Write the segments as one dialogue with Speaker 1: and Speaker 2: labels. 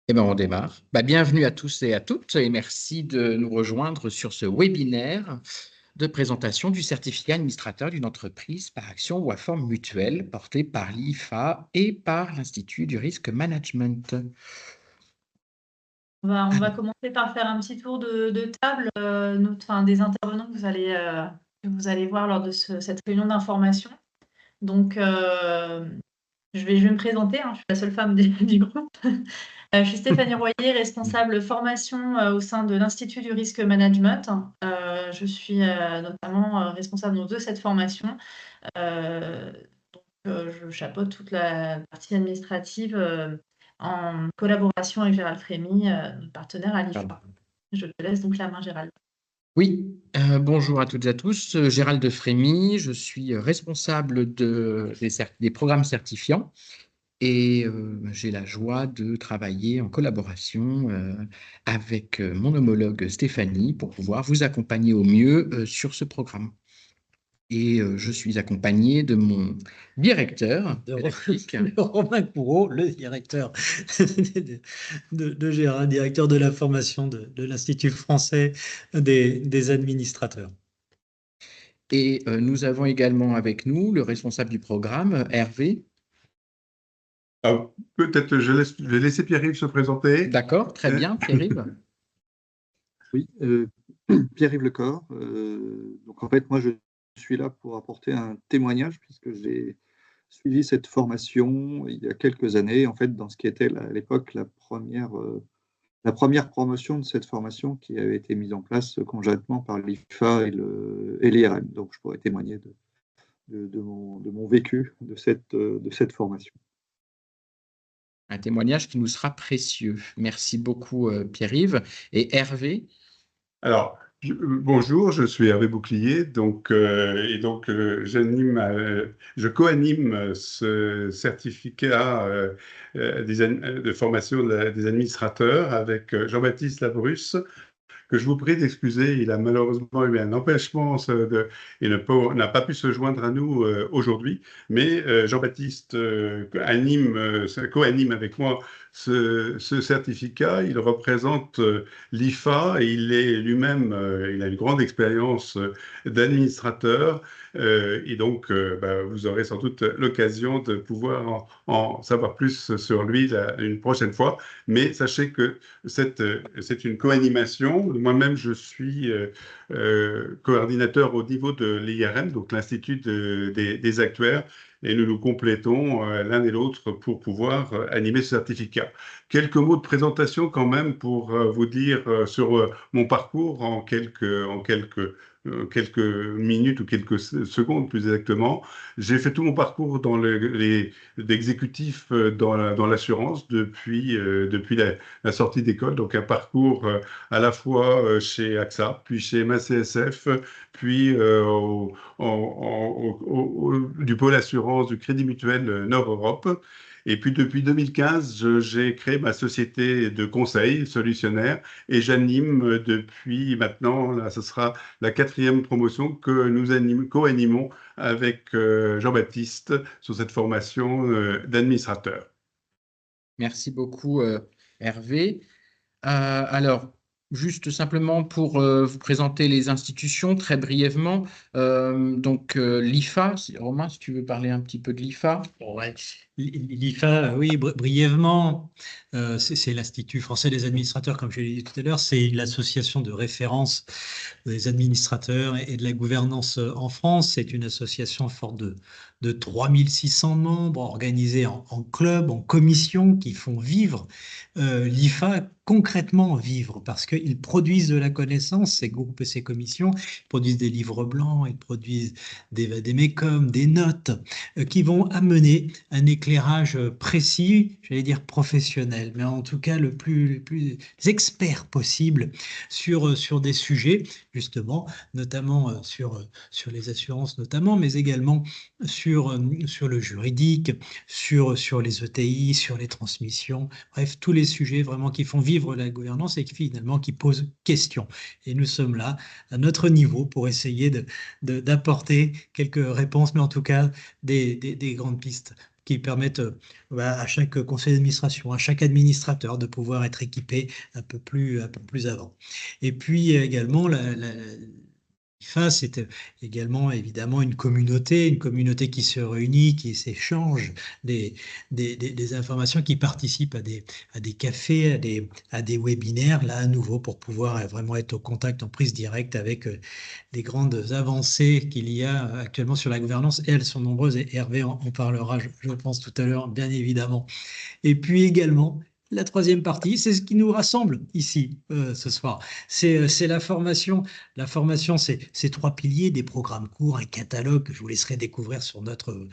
Speaker 1: Eh bien, on démarre. Bienvenue à tous et à toutes et merci de nous rejoindre sur ce webinaire de présentation du certificat administrateur d'une entreprise par action ou à forme mutuelle porté par l'IFA et par l'Institut du risque management.
Speaker 2: On va commencer par faire un petit tour de table des intervenants que vous allez voir lors de cette réunion d'information. Donc, je vais me présenter, je suis la seule femme du groupe. Je suis Stéphanie Royer, responsable formation au sein de l'Institut du risque management. Je suis notamment responsable de cette formation. Je chapeaute toute la partie administrative en collaboration avec Gérald Frémy, notre partenaire à l'IFA. Je te laisse donc la main, Gérald.
Speaker 1: Oui, bonjour à toutes et à tous. Gérald de Frémy, je suis responsable des programmes certifiants et j'ai la joie de travailler en collaboration avec mon homologue Stéphanie pour pouvoir vous accompagner au mieux sur ce programme. Et je suis accompagné de mon directeur pédagogique.
Speaker 3: De Romain Courreau, le directeur de Gérard, directeur de la formation de l'Institut français des administrateurs.
Speaker 1: Et nous avons également avec nous le responsable du programme, Hervé.
Speaker 4: Peut-être je vais laisser Pierre-Yves se présenter.
Speaker 1: D'accord, très bien, Pierre-Yves.
Speaker 5: Oui, Pierre-Yves Lecor. Donc en fait, moi, je suis là pour apporter un témoignage puisque j'ai suivi cette formation il y a quelques années, en fait, dans ce qui était à l'époque la première promotion de cette formation qui avait été mise en place conjointement par l'IFA et l'IRM. Donc je pourrais témoigner de mon vécu de cette formation.
Speaker 1: Un témoignage qui nous sera précieux. Merci beaucoup, Pierre-Yves. Et Hervé?
Speaker 4: Alors, bonjour, je suis Hervé Bouclier, je co-anime ce certificat de formation des administrateurs avec Jean-Baptiste Labrusse, que je vous prie d'excuser. Il a malheureusement eu un empêchement et n'a pas pu se joindre à nous aujourd'hui. Mais Jean-Baptiste co-anime avec moi ce certificat. Il représente l'IFA et il est lui-même, il a une grande expérience d'administrateur. Et donc, vous aurez sans doute l'occasion de pouvoir en savoir plus sur lui une prochaine fois. Mais sachez que c'est une co-animation. Moi-même, je suis coordinateur au niveau de l'IRM, donc l'Institut des actuaires, et nous nous complétons l'un et l'autre pour pouvoir animer ce certificat. Quelques mots de présentation quand même pour vous dire sur mon parcours en quelques minutes ou quelques secondes plus exactement. J'ai fait tout mon parcours dans d'exécutif dans l'assurance depuis la sortie d'école, donc un parcours à la fois chez AXA, puis chez MACSF, puis du pôle assurance du Crédit Mutuel Nord-Europe. Et puis depuis 2015, j'ai créé ma société de conseil solutionnaire et j'anime depuis maintenant, là, ce sera la 4e promotion que nous co-animons avec Jean-Baptiste sur cette formation d'administrateur.
Speaker 1: Merci beaucoup, Hervé. Alors, juste simplement pour vous présenter les institutions très brièvement. L'IFA, Romain, si tu veux parler un petit peu de l'IFA.
Speaker 3: Ouais. L'IFA, oui, brièvement, c'est l'Institut français des administrateurs, comme je l'ai dit tout à l'heure. C'est l'association de référence des administrateurs et de la gouvernance en France. C'est une association forte de 3600 membres, organisés en clubs, en commissions, qui font vivre l'IFA, concrètement vivre, parce qu'ils produisent de la connaissance, ces groupes et ces commissions, ils produisent des livres blancs, ils produisent des mécoms, des notes, qui vont amener un éclairage précis, j'allais dire professionnel, mais en tout cas le plus expert possible sur des sujets, justement, notamment sur les assurances notamment, mais également sur le juridique, sur les ETI, sur les transmissions, bref, tous les sujets vraiment qui font vivre la gouvernance et qui posent question. Et nous sommes là, à notre niveau, pour essayer d'apporter quelques réponses, mais en tout cas des grandes pistes qui permettent à chaque conseil d'administration, à chaque administrateur de pouvoir être équipé un peu plus avant. Et puis également, l'IFA, c'est également évidemment une communauté qui se réunit, qui s'échange des informations, qui participe à des cafés, à des webinaires, là à nouveau pour pouvoir vraiment être au contact, en prise directe avec les grandes avancées qu'il y a actuellement sur la gouvernance, et elles sont nombreuses, et Hervé en parlera, je pense, tout à l'heure, bien évidemment. Et puis également, la troisième partie, c'est ce qui nous rassemble ici ce soir. C'est la formation. La formation, c'est 3 piliers, des programmes courts, un catalogue que je vous laisserai découvrir sur notre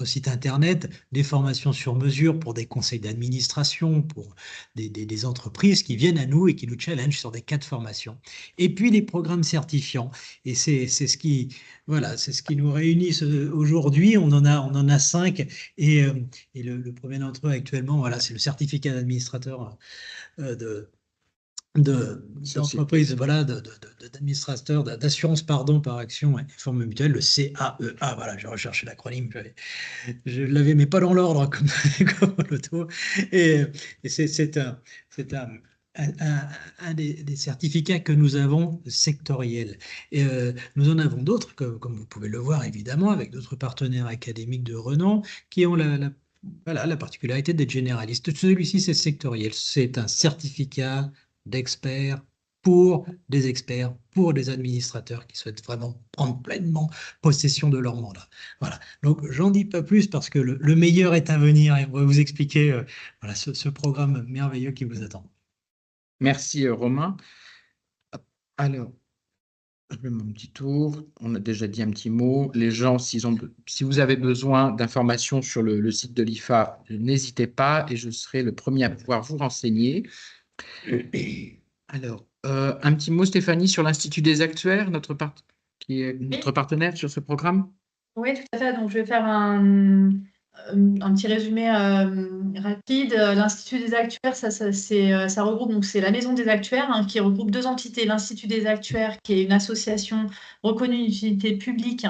Speaker 3: site internet, des formations sur mesure pour des conseils d'administration, pour des entreprises qui viennent à nous et qui nous challengent sur des cas de formation. Et puis les programmes certifiants. Et c'est ce qui nous réunit aujourd'hui. On en a 5 et le premier d'entre eux actuellement, voilà, c'est le certificat d'administrateur d'entreprise, voilà, d'administrateur d'assurance par action et forme mutuelle, le CAEA. Voilà, j'ai recherché l'acronyme, je l'avais, mais pas dans l'ordre comme l'auto. Et c'est un des certificats que nous avons sectoriels. Et nous en avons d'autres, comme vous pouvez le voir évidemment, avec d'autres partenaires académiques de renom qui ont la particularité d'être généralistes. Celui-ci, c'est sectoriel. C'est un certificat d'experts pour des experts, pour des administrateurs qui souhaitent vraiment prendre pleinement possession de leur mandat. Voilà. Donc, j'en dis pas plus parce que le meilleur est à venir et on va vous expliquer ce programme merveilleux qui vous attend.
Speaker 1: Merci Romain. Alors, je fais mon petit tour. On a déjà dit un petit mot. Les gens, si vous avez besoin d'informations sur le site de l'IFA, n'hésitez pas et je serai le premier à pouvoir vous renseigner. Alors, un petit mot, Stéphanie, sur l'Institut des actuaires, qui est notre partenaire sur ce programme.
Speaker 2: Oui, tout à fait. Donc, je vais faire un petit résumé rapide. L'Institut des actuaires, ça regroupe, donc c'est la Maison des actuaires qui regroupe 2 entités. L'Institut des actuaires, qui est une association reconnue d'utilité publique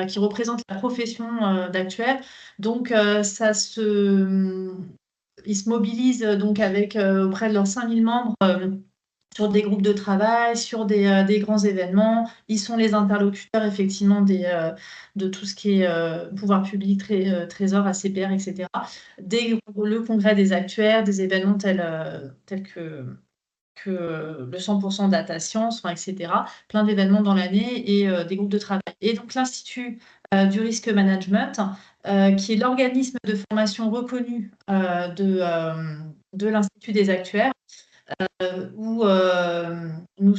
Speaker 2: qui représente la profession d'actuaire. Donc, ils se mobilisent donc auprès de leurs 5000 membres sur des groupes de travail, sur des grands événements. Ils sont les interlocuteurs, effectivement, de tout ce qui est pouvoir public, trésor, ACPR, etc. Le congrès des actuaires, des événements tels que le 100% data science, etc. Plein d'événements dans l'année et des groupes de travail. Et donc, l'Institut du risque management, qui est l'organisme de formation reconnu de l'Institut des actuaires, où nous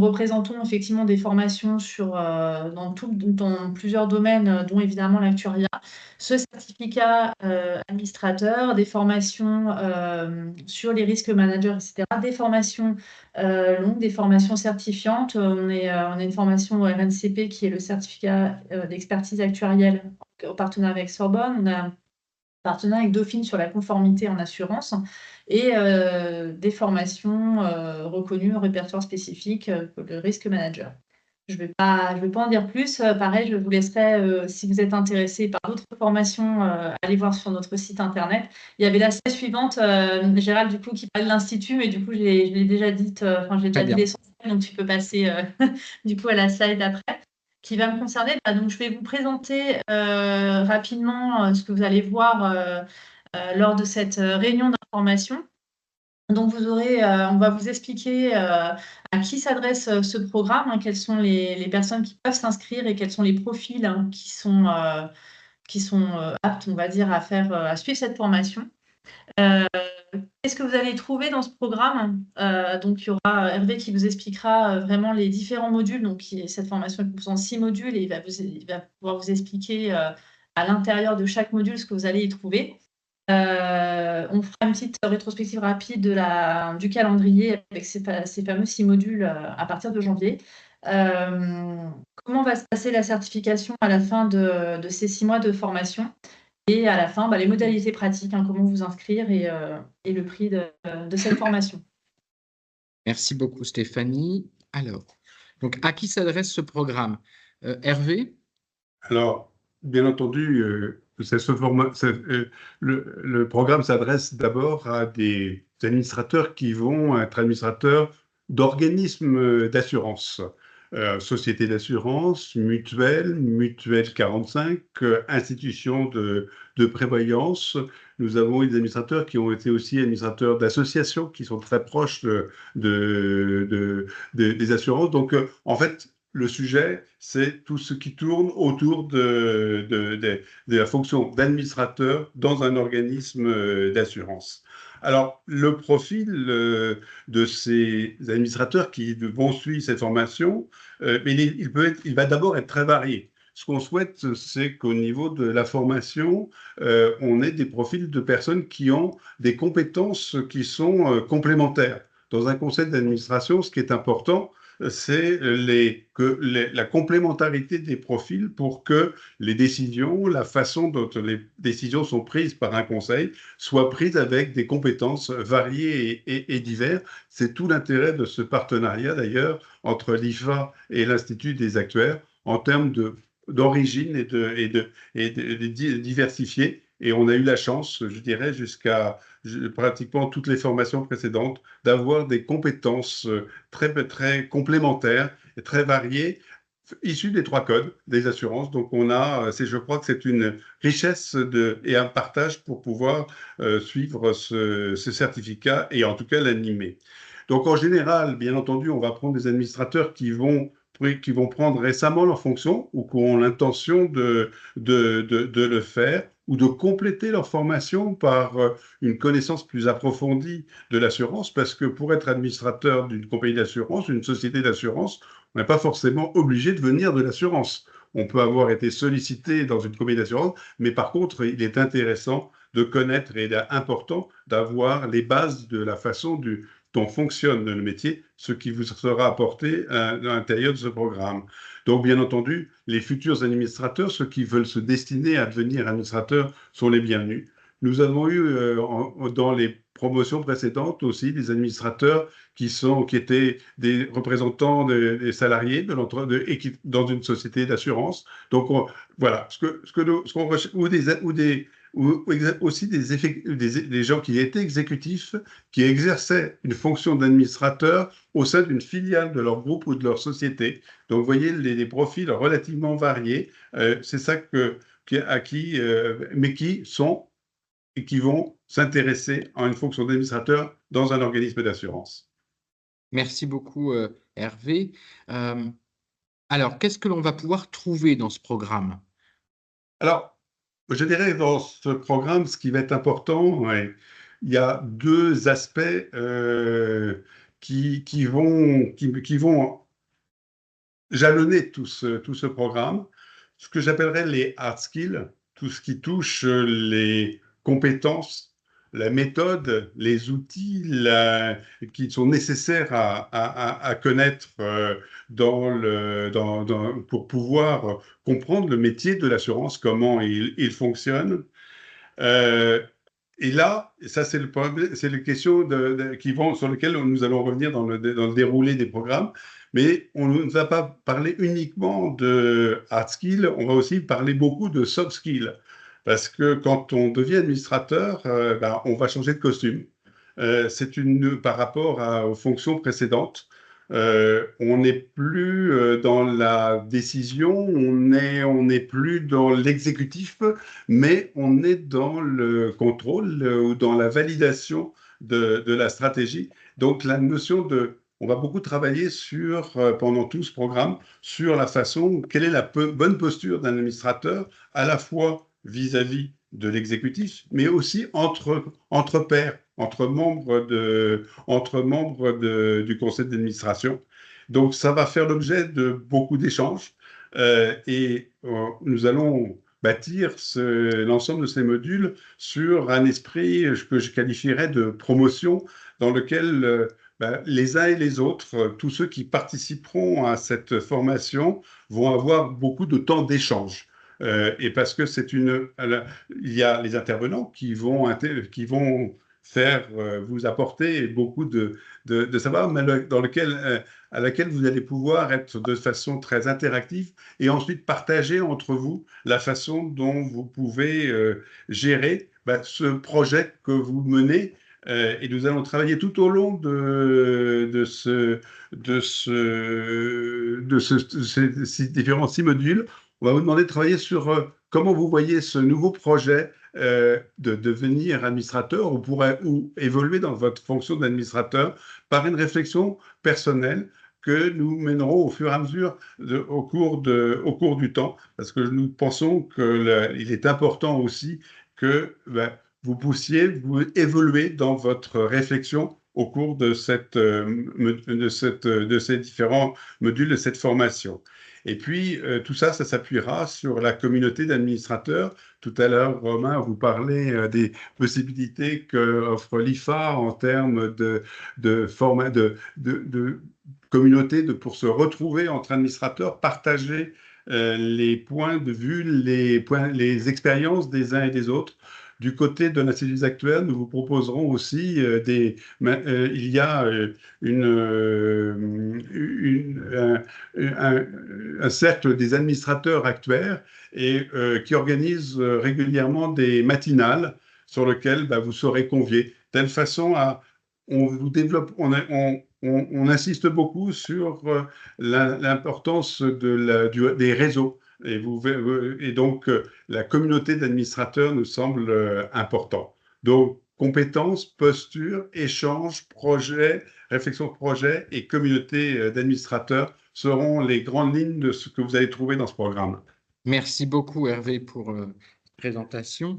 Speaker 2: représentons effectivement des formations dans plusieurs domaines, dont évidemment l'actuariat, ce certificat administrateur, des formations sur les risques managers, etc., des formations longues, des formations certifiantes. On a une formation au RNCP qui est le certificat d'expertise actuarielle en partenariat avec Sorbonne. On a un partenariat avec Dauphine sur la conformité en assurance et des formations reconnues au répertoire spécifique le risque manager. Je ne vais pas en dire plus. Pareil, je vous laisserai, si vous êtes intéressé par d'autres formations, aller voir sur notre site internet. Il y avait la slide suivante, Gérald, du coup, qui parle de l'Institut, mais du coup, je l'ai déjà dit, j'ai déjà dit l'essentiel, donc tu peux passer du coup à la slide d'après, qui va me concerner. Donc, je vais vous présenter rapidement ce que vous allez voir lors de cette réunion d'information. Donc, on va vous expliquer à qui s'adresse ce programme, quelles sont les personnes qui peuvent s'inscrire et quels sont les profils qui sont aptes, on va dire, à suivre cette formation. Qu'est-ce que vous allez trouver dans ce programme? Donc, il y aura Hervé qui vous expliquera vraiment les différents modules. Donc, cette formation est composée en 6 modules et il va pouvoir vous expliquer à l'intérieur de chaque module ce que vous allez y trouver. On fera une petite rétrospective rapide du calendrier avec ces fameux 6 modules à partir de janvier. Comment va se passer la certification à la fin de ces 6 mois de formation? Et à la fin, les modalités pratiques, comment vous inscrire et le prix de cette formation.
Speaker 1: Merci beaucoup Stéphanie. Alors, donc à qui s'adresse ce programme? Hervé?
Speaker 4: Alors, bien entendu, le programme s'adresse d'abord à des administrateurs qui vont être administrateurs d'organismes d'assurance, sociétés d'assurance, mutuelles 45, institutions de prévoyance. Nous avons eu des administrateurs qui ont été aussi administrateurs d'associations qui sont très proches des assurances. Donc, en fait, le sujet, c'est tout ce qui tourne autour de la fonction d'administrateur dans un organisme d'assurance. Alors, le profil de ces administrateurs qui vont suivre cette formation, il va d'abord être très varié. Ce qu'on souhaite, c'est qu'au niveau de la formation, on ait des profils de personnes qui ont des compétences qui sont complémentaires. Dans un conseil d'administration, ce qui est important, c'est la complémentarité des profils pour que les décisions, la façon dont les décisions sont prises par un conseil, soient prises avec des compétences variées et diverses. C'est tout l'intérêt de ce partenariat, d'ailleurs, entre l'IFA et l'Institut des actuaires, en termes d'origine et de diversifier. Et on a eu la chance, je dirais, jusqu'à pratiquement toutes les formations précédentes, d'avoir des compétences très, très complémentaires et très variées, issues des 3 codes des assurances. Donc, je crois que c'est une richesse et un partage pour pouvoir suivre ce certificat et en tout cas l'animer. Donc, en général, bien entendu, on va prendre des administrateurs qui vont prendre récemment leur fonction ou qui ont l'intention de le faire ou de compléter leur formation par une connaissance plus approfondie de l'assurance, parce que pour être administrateur d'une compagnie d'assurance, d'une société d'assurance, on n'est pas forcément obligé de venir de l'assurance. On peut avoir été sollicité dans une compagnie d'assurance, mais par contre, il est intéressant de connaître et important d'avoir les bases de la façon dont fonctionne le métier, ce qui vous sera apporté à l'intérieur de ce programme. Donc, bien entendu, les futurs administrateurs, ceux qui veulent se destiner à devenir administrateurs, sont les bienvenus. Nous avons eu dans les promotions précédentes aussi des administrateurs qui étaient des représentants des salariés dans une société d'assurance. Donc, voilà, aussi des gens qui étaient exécutifs, qui exerçaient une fonction d'administrateur au sein d'une filiale de leur groupe ou de leur société. Donc, vous voyez, les profils relativement variés, c'est ça mais qui vont s'intéresser à une fonction d'administrateur dans un organisme d'assurance.
Speaker 1: Merci beaucoup, Hervé. Alors, qu'est-ce que l'on va pouvoir trouver dans ce programme?
Speaker 4: Alors, je dirais dans ce programme, ce qui va être important, il y a 2 aspects qui vont jalonner tout ce programme. Ce que j'appellerais les hard skills, tout ce qui touche les compétences, la méthode, les outils qui sont nécessaires à connaître pour pouvoir comprendre le métier de l'assurance, comment il fonctionne. Et là, ça c'est le problème, c'est les questions sur lesquelles nous allons revenir dans le déroulé des programmes. Mais on ne va pas parler uniquement de hard skills, on va aussi parler beaucoup de soft skills. Parce que quand on devient administrateur, on va changer de costume. C'est par rapport aux fonctions précédentes. On n'est plus dans la décision, on n'est plus dans l'exécutif, mais on est dans le contrôle ou dans la validation de la stratégie. Donc la notion on va beaucoup travailler pendant tout ce programme sur la façon, quelle est la bonne posture d'un administrateur, à la fois vis-à-vis de l'exécutif, mais aussi entre pairs, entre membres du conseil d'administration. Donc, ça va faire l'objet de beaucoup d'échanges et nous allons bâtir l'ensemble de ces modules sur un esprit que je qualifierais de promotion, dans lequel les uns et les autres, tous ceux qui participeront à cette formation, vont avoir beaucoup de temps d'échange. Et parce que il y a les intervenants qui vont vous apporter beaucoup de savoir, mais à laquelle vous allez pouvoir être de façon très interactive et ensuite partager entre vous la façon dont vous pouvez gérer ce projet que vous menez. Et nous allons travailler tout au long de ces différents 6 modules. On va vous demander de travailler sur comment vous voyez ce nouveau projet de devenir administrateur ou évoluer dans votre fonction d'administrateur par une réflexion personnelle que nous mènerons au fur et à mesure au cours du temps, parce que nous pensons qu'il est important aussi que vous puissiez vous évoluer dans votre réflexion au cours de ces différents modules de cette formation. Et puis, tout ça s'appuiera sur la communauté d'administrateurs. Tout à l'heure, Romain, vous parlez des possibilités qu'offre l'IFA en termes de communauté pour se retrouver entre administrateurs, partager les points de vue, les expériences des uns et des autres. Du côté de l'Institut des actuaires, nous vous proposerons aussi il y a un cercle des administrateurs actuaires et qui organise régulièrement des matinales sur lesquelles vous serez conviés. Telle façon on vous développe, on insiste beaucoup sur l'importance des réseaux. Et donc, la communauté d'administrateurs nous semble important. Donc, compétences, posture, échange, projet, réflexion de projet et communauté d'administrateurs seront les grandes lignes de ce que vous allez trouver dans ce programme.
Speaker 1: Merci beaucoup, Hervé, pour la présentation.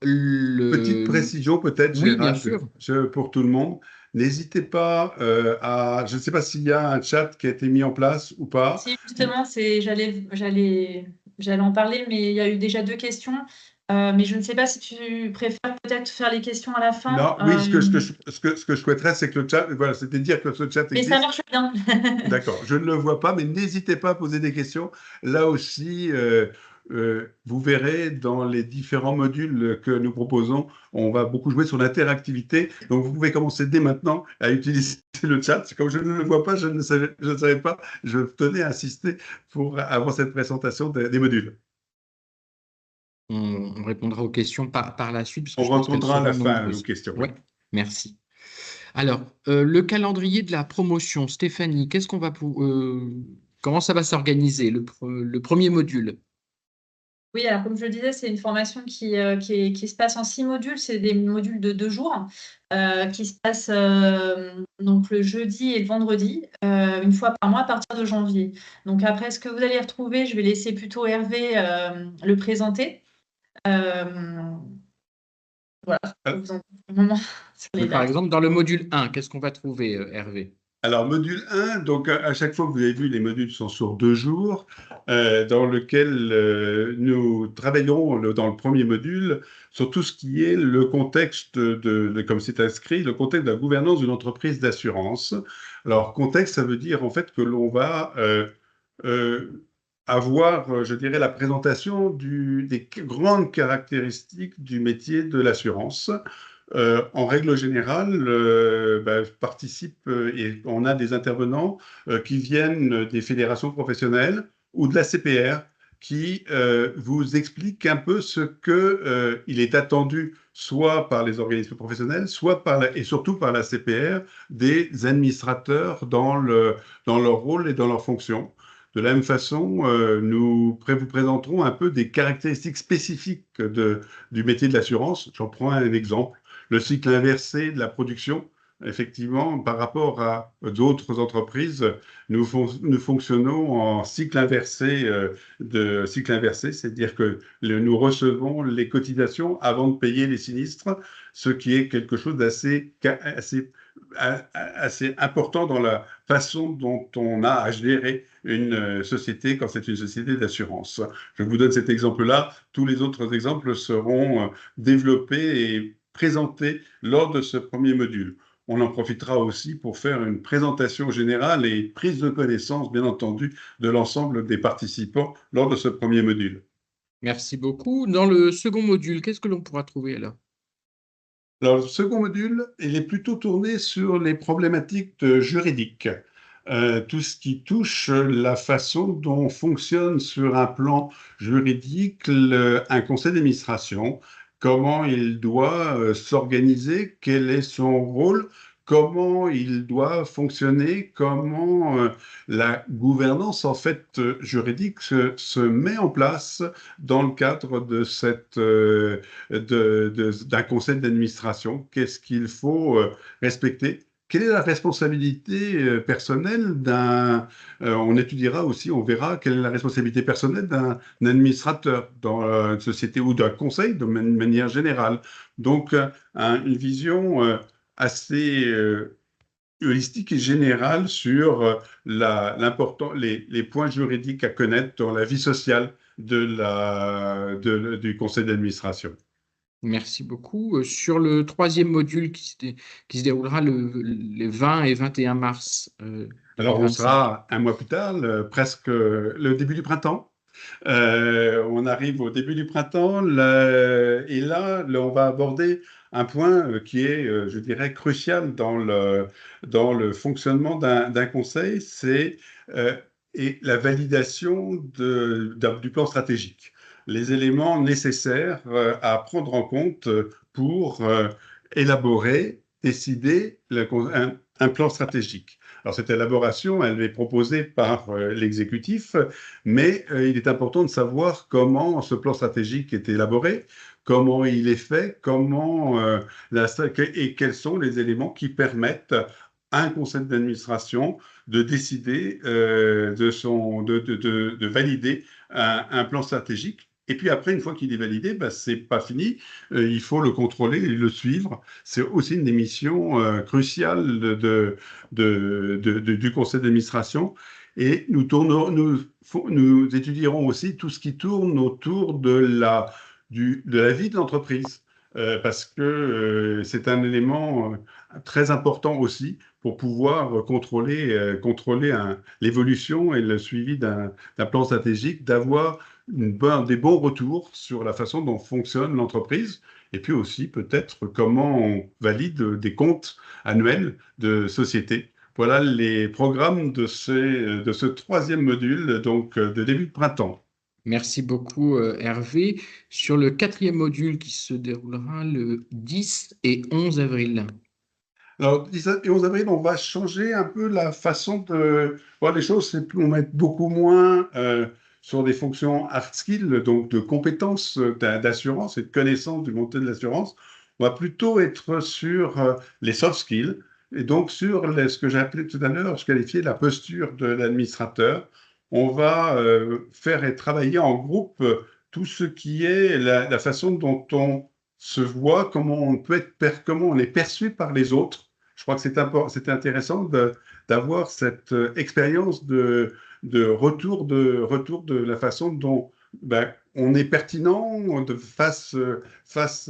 Speaker 4: Petite précision peut-être,
Speaker 1: oui, bien
Speaker 4: Gérald,
Speaker 1: sûr.
Speaker 4: pour tout le monde. N'hésitez pas je ne sais pas s'il y a un chat qui a été mis en place ou pas.
Speaker 2: Si, justement, j'allais en parler, mais il y a eu déjà 2 questions. Mais je ne sais pas si tu préfères peut-être faire les questions à la fin.
Speaker 4: Non, oui, ce que je souhaiterais, c'est que le chat, voilà, c'était dire que ce chat
Speaker 2: Mais
Speaker 4: existe.
Speaker 2: ça marche bien.
Speaker 4: D'accord, je ne le vois pas, mais n'hésitez pas à poser des questions. Là aussi, vous verrez dans les différents modules que nous proposons, on va beaucoup jouer sur l'interactivité. Donc, vous pouvez commencer dès maintenant à utiliser le chat. Comme je ne le vois pas, je ne savais pas. Je tenais à insister pour avoir cette présentation des modules.
Speaker 1: On répondra aux questions par la suite. Parce que
Speaker 4: On
Speaker 1: je pense qu'elles
Speaker 4: répondra à la
Speaker 1: seront
Speaker 4: fin
Speaker 1: nombreuses.
Speaker 4: aux questions.
Speaker 1: Ouais, merci. Alors, le calendrier de la promotion, Stéphanie, comment ça va s'organiser, le premier module?
Speaker 2: Oui, alors comme je le disais, c'est une formation qui se passe en 6 modules. C'est des modules de 2 jours qui se passent donc le jeudi et le vendredi, une fois par mois à partir de janvier. Donc après, ce que vous allez retrouver, je vais laisser plutôt Hervé le présenter. Voilà, je peux vous en dire un moment sur les
Speaker 1: Par
Speaker 2: dates.
Speaker 1: exemple, dans le module 1, qu'est-ce qu'on va trouver, Hervé?
Speaker 4: Alors, module 1, donc à chaque fois que vous avez vu, les modules sont sur 2 jours, dans lequel nous travaillons dans le premier module sur tout ce qui est le contexte comme c'est inscrit, le contexte de la gouvernance d'une entreprise d'assurance. Alors, contexte, ça veut dire en fait que l'on va avoir, je dirais, la présentation des grandes caractéristiques du métier de l'assurance. En règle générale, participe et on a des intervenants qui viennent des fédérations professionnelles ou de la CPR qui vous expliquent un peu ce qu'il est attendu soit par les organismes professionnels, soit et surtout par la CPR, des administrateurs dans leur rôle et dans leur fonction. De la même façon, nous vous présenterons un peu des caractéristiques spécifiques du métier de l'assurance. J'en prends un exemple. Le cycle inversé de la production, effectivement, par rapport à d'autres entreprises, nous fonctionnons en cycle inversé, c'est-à-dire que nous recevons les cotisations avant de payer les sinistres, ce qui est quelque chose d'assez important dans la façon dont on a à gérer une société quand c'est une société d'assurance. Je vous donne cet exemple-là. Tous les autres exemples seront développés et présentés lors de ce premier module. On en profitera aussi pour faire une présentation générale et prise de connaissance, bien entendu, de l'ensemble des participants lors de ce premier module.
Speaker 1: Merci beaucoup. Dans le second module, qu'est-ce que l'on pourra trouver alors?
Speaker 4: Alors, le second module, il est plutôt tourné sur les problématiques juridiques. Tout ce qui touche la façon dont fonctionne sur un plan juridique un conseil d'administration, comment il doit s'organiser, quel est son rôle, comment il doit fonctionner, comment la gouvernance en fait juridique se met en place dans le cadre de d'un conseil d'administration. Qu'est-ce qu'il faut respecter? Quelle est la responsabilité personnelle on étudiera aussi, on verra quelle est la responsabilité personnelle d'un administrateur dans une société ou d'un conseil de manière générale. Donc, une vision assez holistique et générale sur les points juridiques à connaître dans la vie sociale du conseil d'administration.
Speaker 1: Merci beaucoup. Sur le troisième module qui se déroulera les 20 et 21 mars
Speaker 4: Alors, on
Speaker 1: 2025.
Speaker 4: sera un mois plus tard, presque le début du printemps. On arrive au début du printemps et là, on va aborder un point qui est, je dirais, crucial dans le fonctionnement d'un conseil, c'est et la validation du plan stratégique. Les éléments nécessaires à prendre en compte pour élaborer, décider un plan stratégique. Alors, cette élaboration, elle est proposée par l'exécutif, mais il est important de savoir comment ce plan stratégique est élaboré, comment il est fait, et quels sont les éléments qui permettent à un conseil d'administration de décider, de valider un plan stratégique. Et puis après, une fois qu'il est validé, ben, c'est pas fini. Il faut le contrôler et le suivre. C'est aussi une des missions cruciales du conseil d'administration. Et nous étudierons aussi tout ce qui tourne autour de la vie de l'entreprise, parce que c'est un élément très important aussi pour pouvoir contrôler l'évolution et le suivi d'un plan stratégique, d'avoir des bons retours sur la façon dont fonctionne l'entreprise, et puis aussi peut-être comment on valide des comptes annuels de société. Voilà les programmes de ce troisième module, donc de début de printemps.
Speaker 1: Merci beaucoup, Hervé. Sur le quatrième module qui se déroulera le 10 et 11 avril.
Speaker 4: Alors, 10 et 11 avril, on va changer un peu la façon de voir les choses. On va être beaucoup moins sur des fonctions hard skills, donc de compétences d'assurance et de connaissances du monde de l'assurance. On va plutôt être sur les soft skills et donc sur ce que j'ai appelé tout à l'heure, je qualifiais la posture de l'administrateur. On va faire et travailler en groupe tout ce qui est la façon dont on se voit, comment on est perçu par les autres. Je crois que c'est intéressant d'avoir cette expérience de retour de la façon dont on est pertinent face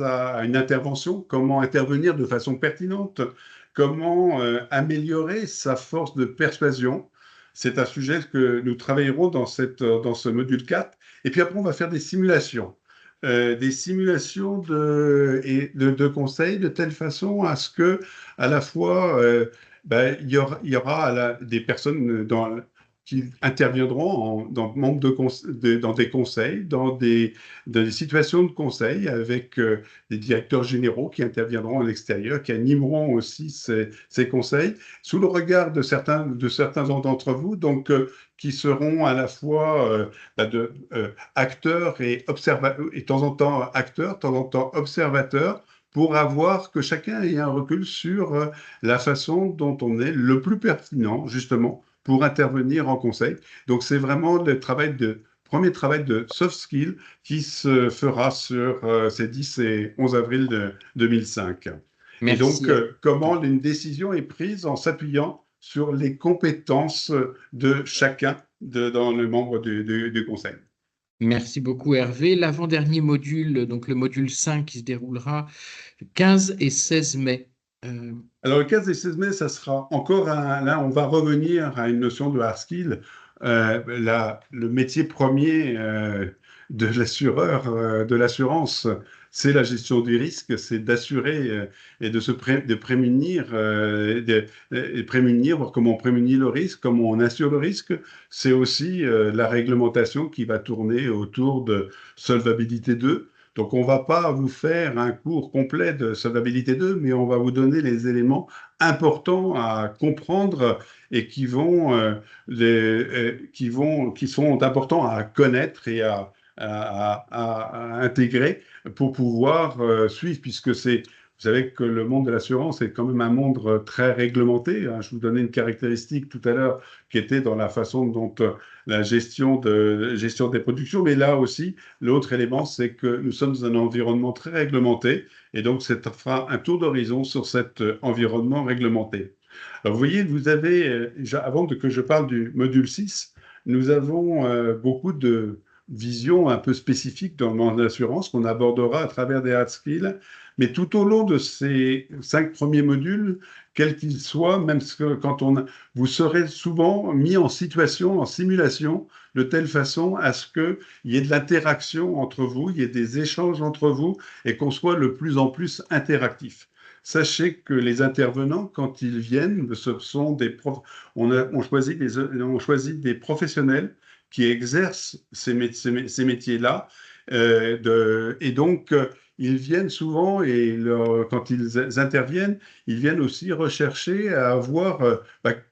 Speaker 4: à une intervention, comment intervenir de façon pertinente, comment améliorer sa force de persuasion. C'est un sujet que nous travaillerons dans ce module 4. Et puis après, on va faire des simulations de conseils de telle façon à ce que, à la fois, il y aura des personnes qui interviendront membres dans des conseils, dans des situations de conseil avec des directeurs généraux qui interviendront à l'extérieur, qui animeront aussi ces conseils sous le regard de certains d'entre vous, donc qui seront à la fois acteurs et observateurs, et de temps en temps acteurs, de temps en temps observateurs, pour avoir que chacun ait un recul sur la façon dont on est le plus pertinent, justement, pour intervenir en conseil. Donc, c'est vraiment le premier travail de soft skill qui se fera sur ces 10 et 11 avril 2005.
Speaker 1: Merci.
Speaker 4: Et donc, comment une décision est prise en s'appuyant sur les compétences de chacun dans le membre du conseil.
Speaker 1: Merci beaucoup, Hervé. L'avant-dernier module, donc le module 5, qui se déroulera le 15 et 16 mai.
Speaker 4: Alors, le 15 et 16 mai, ça sera encore là, on va revenir à une notion de hard skill. Le métier premier de l'assureur, de l'assurance. C'est la gestion du risque, c'est d'assurer et de prémunir, et prémunir, voir comment on prémunit le risque, comment on assure le risque. C'est aussi la réglementation qui va tourner autour de solvabilité 2. Donc, on ne va pas vous faire un cours complet de solvabilité 2, mais on va vous donner les éléments importants à comprendre et qui sont importants à connaître et à intégrer pour pouvoir suivre, puisque vous savez que le monde de l'assurance est quand même un monde très réglementé, hein. Je vous donnais une caractéristique tout à l'heure qui était dans la façon dont la gestion des productions, mais là aussi, l'autre élément, c'est que nous sommes dans un environnement très réglementé, et donc ça fera un tour d'horizon sur cet environnement réglementé. Alors, vous voyez, vous avez, avant que je parle du module 6, nous avons beaucoup de visions un peu spécifiques dans le monde de l'assurance qu'on abordera à travers des hard skills. Mais tout au long de ces 5 premiers modules, quels qu'ils soient, même vous serez souvent mis en situation, en simulation, de telle façon à ce qu'il y ait de l'interaction entre vous, il y ait des échanges entre vous et qu'on soit de plus en plus interactif. Sachez que les intervenants, quand ils viennent, ce sont on choisit des professionnels qui exercent ces métiers-là. Et donc, ils viennent souvent, et quand ils interviennent, ils viennent aussi rechercher à avoir,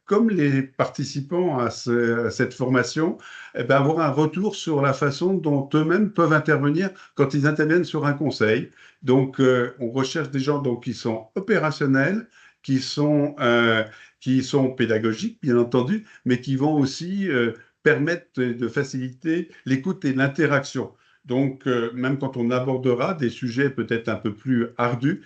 Speaker 4: comme les participants à cette formation, avoir un retour sur la façon dont eux-mêmes peuvent intervenir quand ils interviennent sur un conseil. Donc, on recherche des gens qui sont opérationnels, qui sont pédagogiques, bien entendu, mais qui vont aussi permettre de faciliter l'écoute et l'interaction. Donc, même quand on abordera des sujets peut-être un peu plus ardus,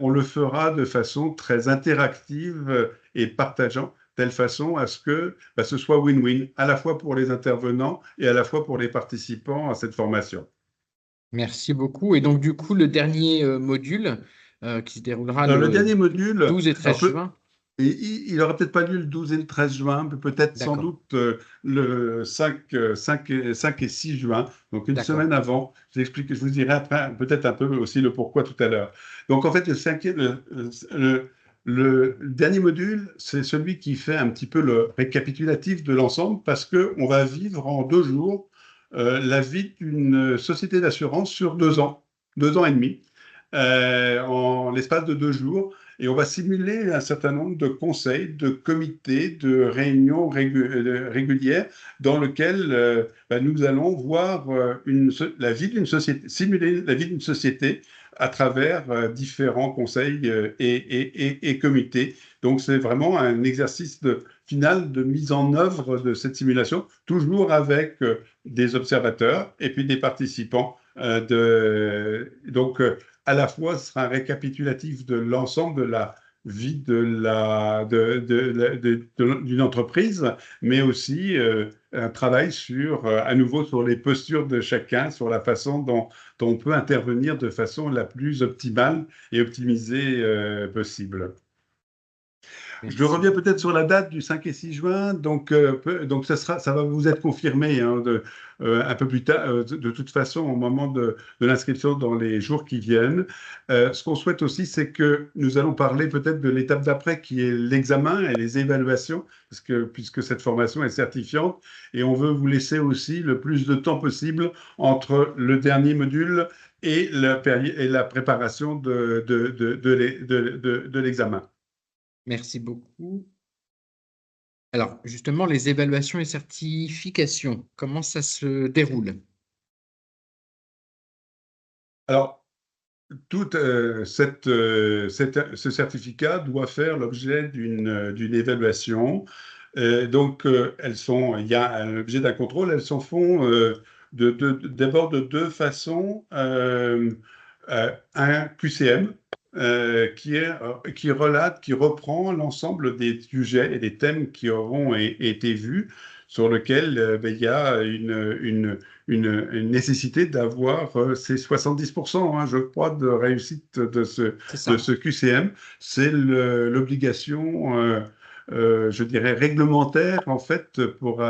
Speaker 4: on le fera de façon très interactive et partageant, telle façon à ce que ce soit win-win, à la fois pour les intervenants et à la fois pour les participants à cette formation.
Speaker 1: Merci beaucoup. Et donc, du coup, le dernier module qui se déroulera
Speaker 4: Alors, le dernier module,
Speaker 1: 12 et 13 juin.
Speaker 4: Il n'aura peut-être pas lieu le 12 et le 13 juin, mais peut-être sans doute le 5 et 6 juin, donc une semaine avant. Je vous dirai après peut-être un peu aussi le pourquoi tout à l'heure. Donc en fait, le dernier module, c'est celui qui fait un petit peu le récapitulatif de l'ensemble, parce qu'on va vivre en 2 jours la vie d'une société d'assurance sur 2 ans, 2 ans et demi, en l'espace de 2 jours. Et on va simuler un certain nombre de conseils, de comités, de réunions régulières dans lesquelles nous allons voir la vie d'une société, simuler la vie d'une société à travers différents conseils et comités. Donc, c'est vraiment un exercice final de mise en œuvre de cette simulation, toujours avec des observateurs et puis des participants. Donc, à la fois, ce sera un récapitulatif de l'ensemble de la vie d'une entreprise, mais aussi un travail à nouveau sur les postures de chacun, sur la façon dont on peut intervenir de façon la plus optimale et optimisée possible. Je reviens peut-être sur la date du 5 et 6 juin. Donc ça va vous être confirmé un peu plus tard, de toute façon, au moment de l'inscription dans les jours qui viennent. Ce qu'on souhaite aussi, c'est que nous allons parler peut-être de l'étape d'après, qui est l'examen et les évaluations, puisque cette formation est certifiante. Et on veut vous laisser aussi le plus de temps possible entre le dernier module et la préparation de l'examen.
Speaker 1: Merci beaucoup. Alors, justement, les évaluations et certifications, comment ça se déroule?
Speaker 4: Alors, tout ce certificat doit faire l'objet d'une évaluation. Donc, il y a l'objet d'un contrôle. Elles se font d'abord de 2 façons. Un QCM qui reprend l'ensemble des sujets et des thèmes qui auront été vus, sur lequel il y a une nécessité d'avoir ces 70%, je crois, de réussite de ce QCM. C'est l'obligation je dirais, réglementaires, en fait, pour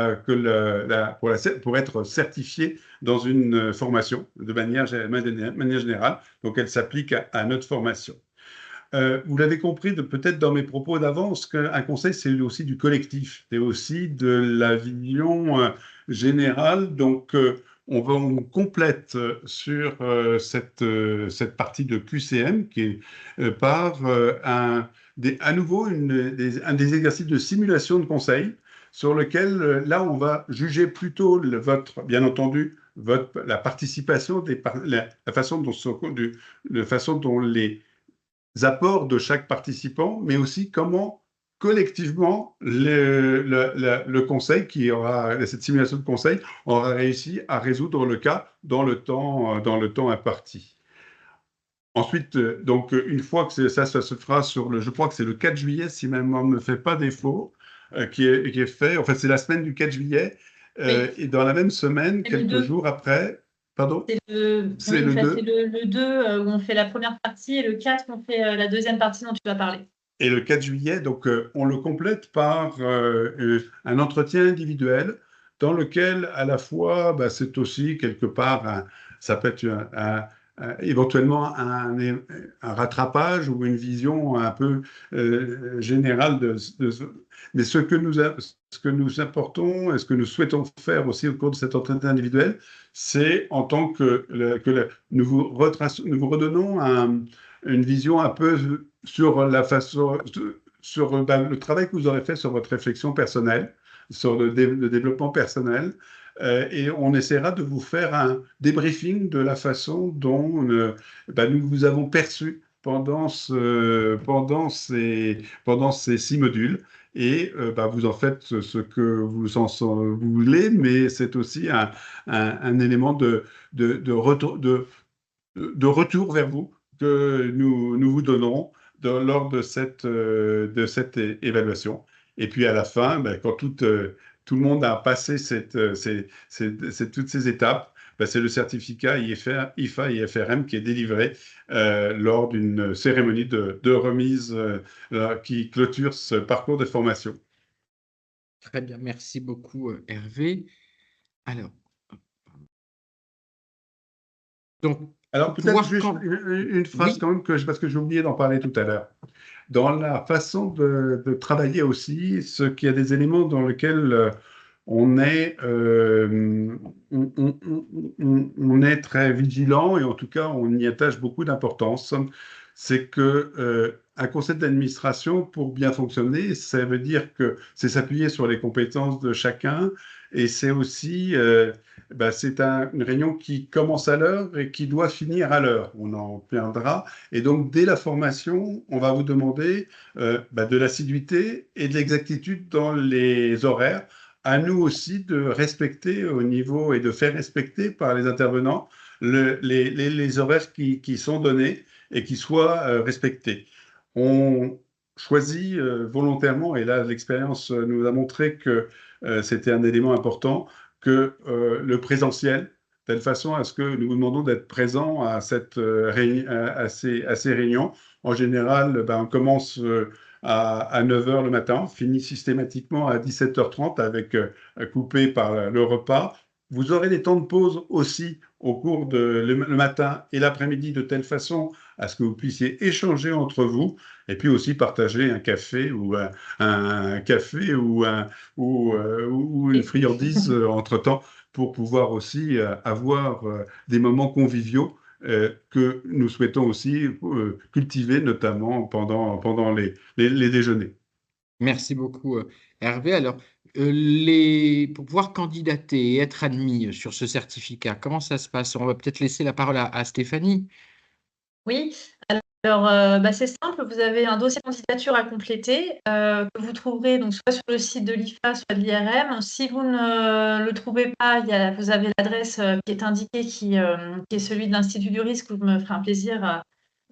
Speaker 4: être certifié dans une formation de manière générale. Donc, elle s'applique à notre formation. Vous l'avez compris peut-être dans mes propos d'avance qu'un conseil, c'est aussi du collectif, c'est aussi de la vision générale. Donc, on complète sur cette partie de QCM qui est par à nouveau un des exercices de simulation de conseil sur lequel, là, on va juger plutôt bien entendu, la participation, la façon dont les apports de chaque participant, mais aussi comment collectivement le conseil cette simulation de conseil aura réussi à résoudre le cas dans le temps imparti. Ensuite, donc, une fois que ça se fera je crois que c'est le 4 juillet, si ma mémoire ne me fait pas défaut, qui est fait. En fait, c'est la semaine du 4 juillet.
Speaker 2: Oui.
Speaker 4: Et dans la même semaine, quelques jours après, pardon?
Speaker 2: C'est le 2 où on fait la première partie et le 4 où on fait la deuxième partie dont tu vas parler.
Speaker 4: Et le 4 juillet, donc, on le complète par un entretien individuel dans lequel, à la fois, c'est aussi quelque part, ça peut être éventuellement un rattrapage ou une vision un peu générale mais ce que nous apportons et ce que nous souhaitons faire aussi au cours de cet entretien individuel, c'est en tant nous vous redonnons une vision un peu sur la façon, sur le travail que vous aurez fait sur votre réflexion personnelle, sur le développement personnel, et on essaiera de vous faire un débriefing de la façon dont nous vous avons perçu pendant ces 6 modules. Et vous en faites ce que vous voulez, mais c'est aussi un élément de retour vers vous que nous vous donnerons lors de cette évaluation. Et puis à la fin, quand tout le monde a passé toutes ces étapes, c'est le certificat IFA et FRM qui est délivré lors d'une cérémonie de remise qui clôture ce parcours de formation.
Speaker 1: Très bien, merci beaucoup Hervé. Alors, donc,
Speaker 4: alors peut-être juste une phrase quand même, parce que j'ai oublié d'en parler tout à l'heure. Dans la façon de travailler aussi, qu'il y a des éléments dans lesquels on est très vigilant et en tout cas on y attache beaucoup d'importance. C'est que un conseil d'administration, pour bien fonctionner, ça veut dire que c'est s'appuyer sur les compétences de chacun et c'est aussi c'est une réunion qui commence à l'heure et qui doit finir à l'heure. On en viendra. Et donc, dès la formation, on va vous demander de l'assiduité et de l'exactitude dans les horaires. À nous aussi de respecter au niveau et de faire respecter par les intervenants les horaires qui sont donnés et qui soient respectés. On choisit volontairement, et là, l'expérience nous a montré que c'était un élément important, que le présentiel, de telle façon à ce que nous vous demandons d'être présents à ces réunions. En général, on commence à 9h le matin, finit systématiquement à 17h30 avec coupé par le repas. Vous aurez des temps de pause aussi au cours le matin et l'après-midi de telle façon à ce que vous puissiez échanger entre vous et puis aussi partager un café ou une friandise entre-temps pour pouvoir aussi avoir des moments conviviaux que nous souhaitons aussi cultiver, notamment pendant les déjeuners.
Speaker 1: Merci beaucoup Hervé. Alors, pour pouvoir candidater et être admis sur ce certificat, comment ça se passe? On va peut-être laisser la parole à Stéphanie.
Speaker 2: Oui, alors c'est simple, vous avez un dossier de candidature à compléter que vous trouverez donc soit sur le site de l'IFA, soit de l'IRM. Si vous ne le trouvez pas, vous avez l'adresse qui est indiquée, qui est celui de l'Institut du risque, où je me ferai un plaisir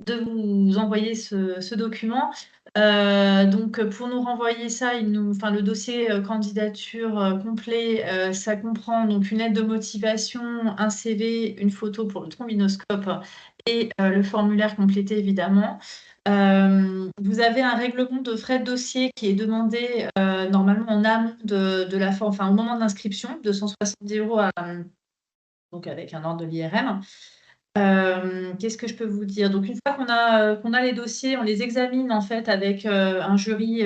Speaker 2: de vous envoyer ce document. Donc, pour nous renvoyer ça, le dossier candidature complet, ça comprend donc une lettre de motivation, un CV, une photo pour le trombinoscope et le formulaire complété évidemment. Vous avez un règlement de frais de dossier qui est demandé normalement en amont de la forme, au moment de l'inscription, 270 € donc avec un ordre de l'IRM. Qu'est-ce que je peux vous dire? Donc une fois qu'on a les dossiers, on les examine en fait avec un jury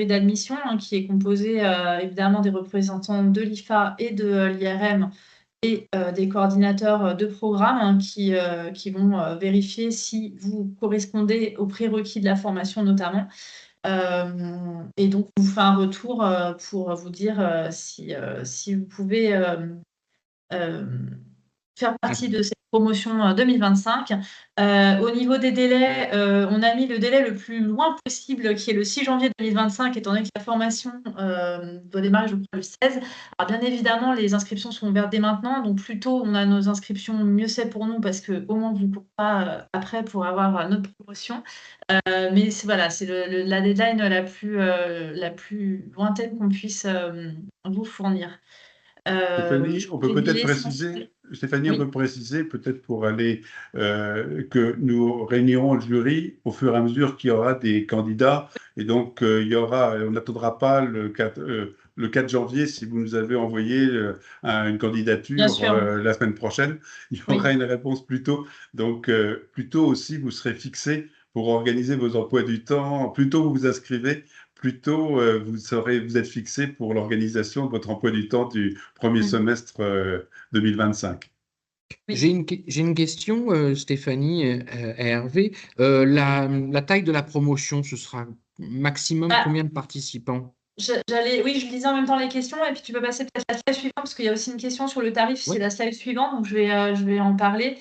Speaker 2: d'admission qui est composé évidemment des représentants de l'IFA et de l'IRM et des coordinateurs de programme qui vont vérifier si vous correspondez aux prérequis de la formation notamment. Et donc on vous fait un retour pour vous dire si vous pouvez faire partie de cette promotion 2025. Au niveau des délais, on a mis le délai le plus loin possible, qui est le 6 janvier 2025, étant donné que la formation doit démarrer, je crois, le 16. Alors, bien évidemment, les inscriptions sont ouvertes dès maintenant, donc plus tôt on a nos inscriptions, mieux c'est pour nous, parce qu'au moins, vous ne courez pas après pour avoir notre promotion. Mais voilà, c'est la deadline la plus lointaine qu'on puisse vous fournir.
Speaker 4: Stéphanie, on peut peut-être préciser, Stéphanie, on
Speaker 2: Oui.
Speaker 4: peut préciser peut-être pour aller que nous réunirons le jury au fur et à mesure qu'il y aura des candidats et donc on n'attendra pas le 4 janvier si vous nous avez envoyé une candidature
Speaker 2: Bien sûr.
Speaker 4: la semaine prochaine, il y aura une réponse plus tôt. Donc plus tôt aussi vous serez fixé pour organiser vos emplois du temps, plus tôt vous vous inscrivez, plutôt vous êtes fixé pour l'organisation de votre emploi du temps du premier semestre 2025.
Speaker 2: Oui.
Speaker 1: J'ai une question, Stéphanie et Hervé. La taille de la promotion, ce sera maximum combien de participants?
Speaker 2: Je lisais en même temps les questions et puis tu peux passer peut-être à la slide suivante parce qu'il y a aussi une question sur le tarif, c'est la slide suivante, donc je vais en parler.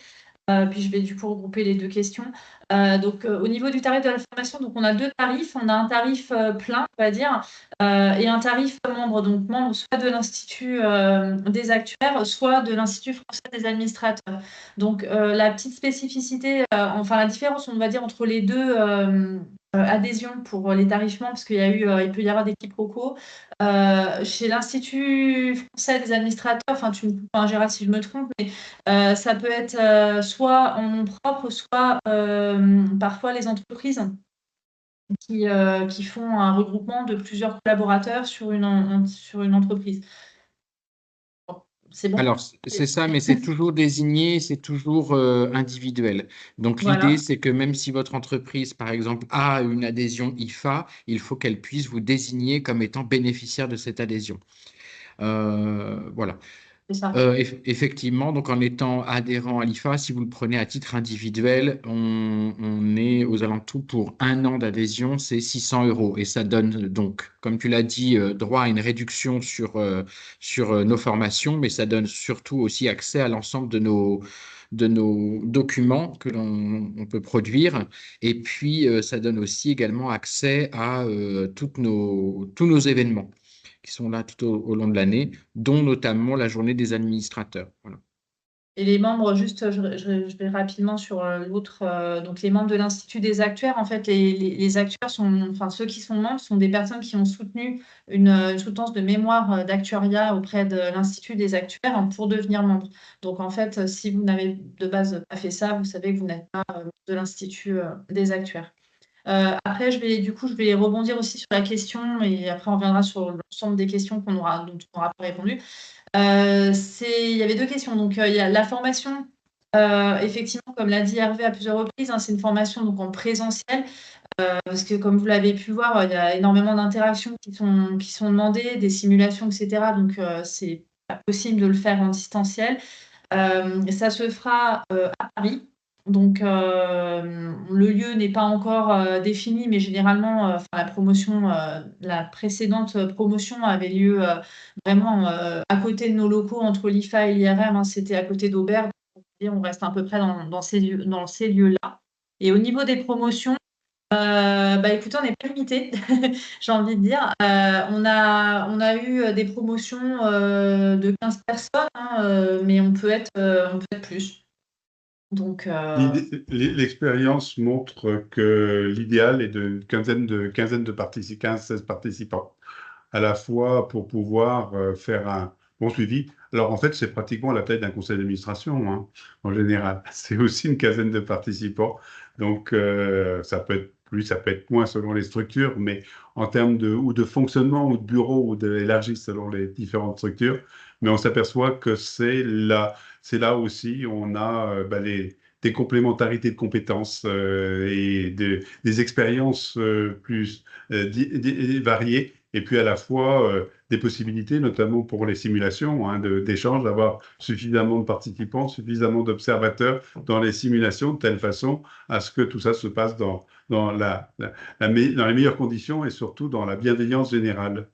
Speaker 2: Puis je vais du coup regrouper les deux questions. Donc au niveau du tarif de la formation, donc on a deux tarifs. On a un tarif plein, on va dire, et un tarif membre. Donc membre soit de l'Institut des actuaires, soit de l'Institut français des administrateurs. Donc la petite spécificité, la différence, on va dire, entre les deux adhésions pour les tarifs membres, parce il peut y avoir des quiproquos. Chez l'Institut français des administrateurs, tu me coupes, Gérald, si je me trompe, mais ça peut être soit en nom propre, soit parfois les entreprises qui font un regroupement de plusieurs collaborateurs sur une entreprise. C'est bon?
Speaker 1: Alors, c'est ça, mais c'est toujours désigné, c'est toujours individuel. Donc,
Speaker 2: Voilà.
Speaker 1: l'idée, c'est que même si votre entreprise, par exemple, a une adhésion IFA, il faut qu'elle puisse vous désigner comme étant bénéficiaire de cette adhésion. Voilà.
Speaker 2: C'est ça.
Speaker 1: Effectivement, donc en étant adhérent à l'IFA, si vous le prenez à titre individuel, on est aux alentours pour 1 an d'adhésion, c'est 600 €. Et ça donne donc, comme tu l'as dit, droit à une réduction sur nos formations, mais ça donne surtout aussi accès à l'ensemble de nos documents que l'on peut produire. Et puis, ça donne aussi également accès à tous nos événements qui sont là tout au long de l'année, dont notamment la journée des administrateurs. Voilà.
Speaker 2: Et les membres, juste, je vais rapidement sur l'autre. Donc, les membres de l'Institut des actuaires, en fait, les actuaires ceux qui sont membres sont des personnes qui ont soutenu une soutenance de mémoire d'actuariat auprès de l'Institut des actuaires pour devenir membre. Donc, en fait, si vous n'avez de base pas fait ça, vous savez que vous n'êtes pas de l'Institut des actuaires. Après, je vais rebondir aussi sur la question et après, on reviendra sur l'ensemble des questions dont on n'aura pas répondu. Il y avait deux questions. Donc, il y a la formation. Effectivement, comme l'a dit Hervé à plusieurs reprises, c'est une formation donc, en présentiel. Parce que, comme vous l'avez pu voir, il y a énormément d'interactions qui sont demandées, des simulations, etc. Donc, c'est pas possible de le faire en distanciel. Ça se fera à Paris. Donc, le lieu n'est pas encore défini, mais généralement, la précédente promotion avait lieu vraiment à côté de nos locaux, entre l'IFA et l'IRM, c'était à côté d'Aubert. On reste à peu près dans ces lieux-là. Et au niveau des promotions, écoutez, on n'est pas limité, j'ai envie de dire. On a eu des promotions de 15 personnes, mais on peut être plus. Donc,
Speaker 4: L'expérience montre que l'idéal est d'une quinzaine de participants, 15-16 participants, à la fois pour pouvoir faire un bon suivi. Alors en fait, c'est pratiquement la taille d'un conseil d'administration, hein, en général. C'est aussi une quinzaine de participants. Donc ça peut être plus, ça peut être moins selon les structures, mais en termes de fonctionnement ou de bureau ou d'élargi selon les différentes structures. Mais on s'aperçoit que c'est là aussi on a des complémentarités de compétences et des expériences plus variées, et puis à la fois des possibilités, notamment pour les simulations, hein, d'échanges, d'avoir suffisamment de participants, suffisamment d'observateurs dans les simulations, de telle façon à ce que tout ça se passe dans dans les meilleures conditions et surtout dans la bienveillance générale.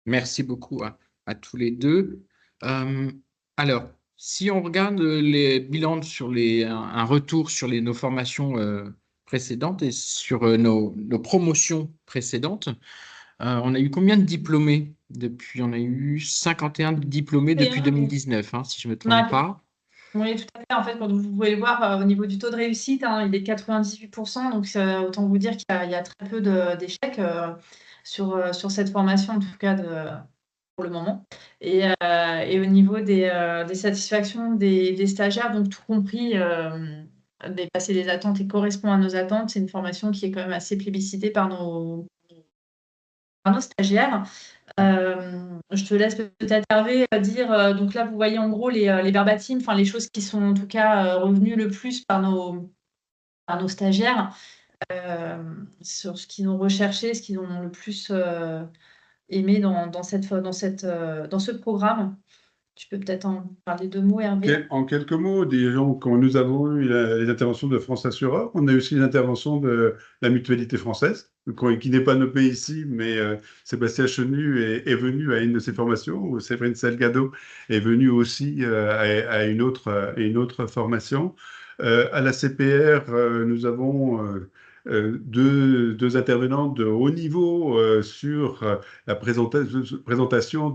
Speaker 1: Merci beaucoup à tous les deux. Alors, si on regarde les bilans sur un retour sur nos formations précédentes et sur nos promotions précédentes, on a eu combien de diplômés depuis? On a eu 51 diplômés depuis 2019, hein, si je ne me trompe pas.
Speaker 2: Oui, tout à fait. En fait, quand vous pouvez le voir au niveau du taux de réussite, hein, il est de 98%. Donc, autant vous dire qu'il y a très peu d'échecs sur cette formation, en tout cas pour le moment. Et au niveau des satisfactions des stagiaires, donc tout compris, dépasser les attentes et correspond à nos attentes. C'est une formation qui est quand même assez plébiscitée par nos stagiaires. Je te laisse peut-être, Hervé, dire. Donc là, vous voyez en gros les verbatims, enfin les choses qui sont en tout cas revenues le plus par nos stagiaires, sur ce qu'ils ont recherché, ce qu'ils ont le plus aimé dans ce programme. Tu peux peut-être en parler 2 mots, Hervé?
Speaker 4: En quelques mots, disons, quand nous avons eu les interventions de France Assureur, on a eu aussi une intervention de la Mutualité française, qui n'est pas nommée ici, mais Sébastien Chenu est venu à une de ces formations, ou Séverine Salgado est venue aussi à une autre formation. À la CPR, nous avons deux intervenants de haut niveau sur la présentation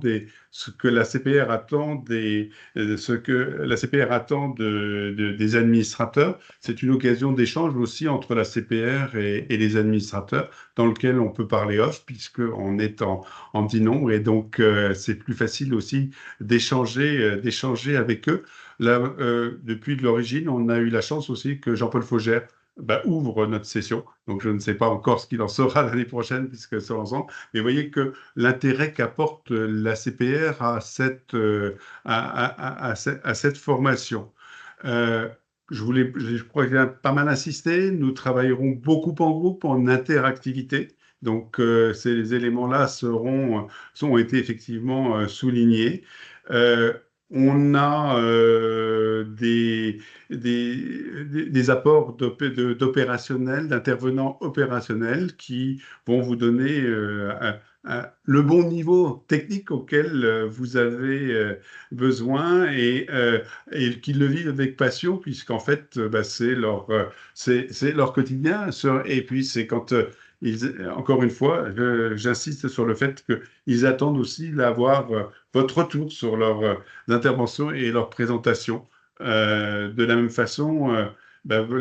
Speaker 4: ce que la CPR attend ce que la CPR attend des administrateurs. C'est une occasion d'échange aussi entre la CPR et les administrateurs, dans lequel on peut parler off, puisqu'on est en binôme, et donc c'est plus facile aussi d'échanger avec eux. Là, depuis l'origine, on a eu la chance aussi que Jean-Paul Faugère ouvre notre session. Donc, je ne sais pas encore ce qu'il en sera l'année prochaine, puisque c'est ensemble. Mais vous voyez que l'intérêt qu'apporte la CPR à cette formation. Je crois que j'ai pas mal insisté. Nous travaillerons beaucoup en groupe, en interactivité. Donc, ces éléments-là ont été effectivement soulignés. On a des apports d'opérationnels, d'intervenants opérationnels qui vont vous donner le bon niveau technique auquel vous avez besoin et qu'ils le vivent avec passion, puisqu'en fait, c'est leur quotidien. Et puis, c'est quand encore une fois, j'insiste sur le fait qu'ils attendent aussi d'avoir votre retour sur leurs interventions et leurs présentations. De la même façon, un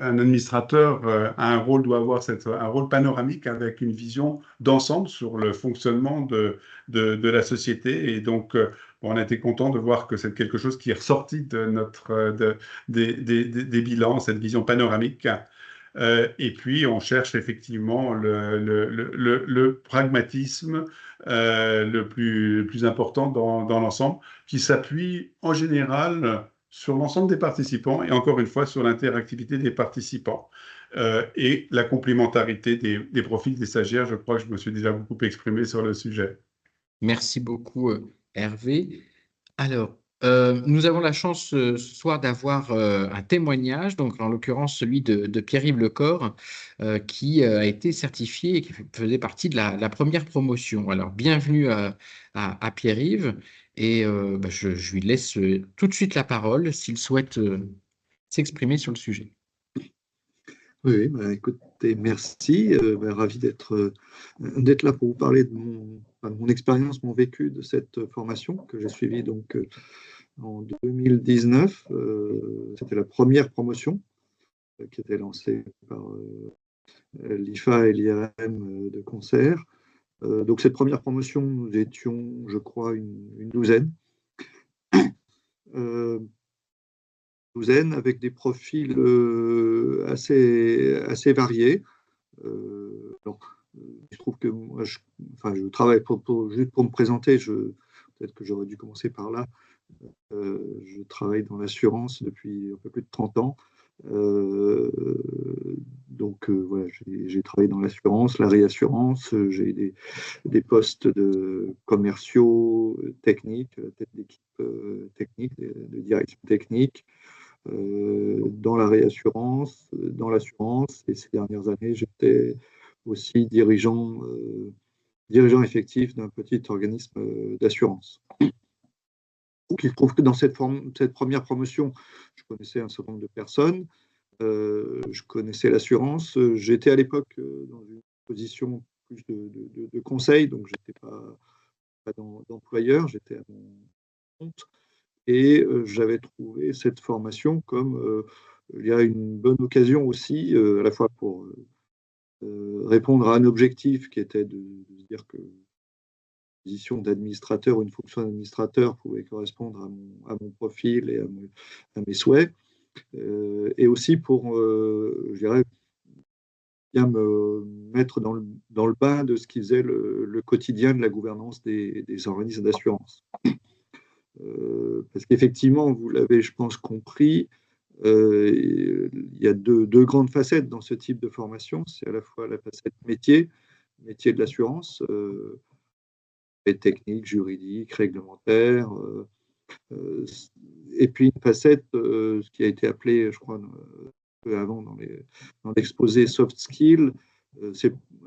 Speaker 4: administrateur doit avoir un rôle panoramique avec une vision d'ensemble sur le fonctionnement de la société. Et donc, on a été content de voir que c'est quelque chose qui est ressorti des bilans, cette vision panoramique. Et puis, on cherche effectivement le pragmatisme le plus important dans l'ensemble, qui s'appuie en général sur l'ensemble des participants et encore une fois sur l'interactivité des participants et la complémentarité des profils des stagiaires. Je crois que je me suis déjà beaucoup exprimé sur le sujet.
Speaker 1: Merci beaucoup, Hervé. Alors, nous avons la chance ce soir d'avoir un témoignage, donc en l'occurrence celui de Pierre-Yves Lecor, qui a été certifié et qui faisait partie de la première promotion. Alors, bienvenue à Pierre-Yves, et je lui laisse tout de suite la parole s'il souhaite s'exprimer sur le sujet.
Speaker 5: Oui, écoutez, merci. Ravi d'être là pour vous parler de mon expérience, mon vécu de cette formation que j'ai suivie donc en 2019. C'était la première promotion qui était lancée par l'IFA et l'IRM de concert. Donc cette première promotion, nous étions, je crois, une douzaine. Avec des profils assez variés. Donc, je trouve que moi, je travaille juste pour me présenter, peut-être que j'aurais dû commencer par là. Je travaille dans l'assurance depuis un peu plus de 30 ans. Donc, voilà, j'ai travaillé dans l'assurance, la réassurance, j'ai des postes de commerciaux, techniques, tête d'équipe technique, de direction technique, dans la réassurance, dans l'assurance, et ces dernières années, j'étais aussi dirigeant effectif d'un petit organisme d'assurance. Donc, il se trouve que dans cette première promotion, je connaissais un certain nombre de personnes, je connaissais l'assurance, j'étais à l'époque dans une position plus de conseil, donc je n'étais pas d'employeur, j'étais à mon compte. Et j'avais trouvé cette formation comme il y a une bonne occasion aussi, à la fois pour répondre à un objectif qui était de dire que une position d'administrateur ou une fonction d'administrateur pouvait correspondre à mon profil et à mes souhaits, et aussi pour, je dirais, bien me mettre dans le bain de ce qui faisait le quotidien de la gouvernance des organismes d'assurance. Parce qu'effectivement, vous l'avez, je pense, compris, il y a deux grandes facettes dans ce type de formation. C'est à la fois la facette métier de l'assurance, technique, juridique, réglementaire, et puis une facette, ce qui a été appelé, je crois, un peu avant dans l'exposé soft skills,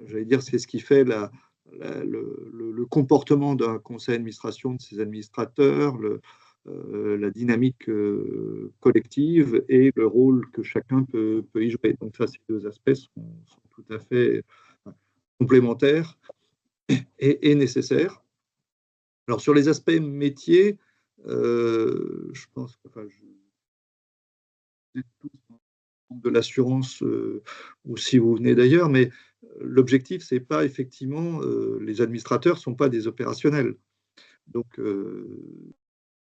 Speaker 5: j'allais dire, c'est ce qui fait le comportement d'un conseil d'administration, de ses administrateurs, la dynamique collective et le rôle que chacun peut y jouer. Donc ça, ces deux aspects sont tout à fait complémentaires et nécessaires. Alors sur les aspects métiers, je pense que vous êtes tous de l'assurance, ou si vous venez d'ailleurs, mais l'objectif, c'est pas effectivement, les administrateurs ne sont pas des opérationnels. Donc, il ne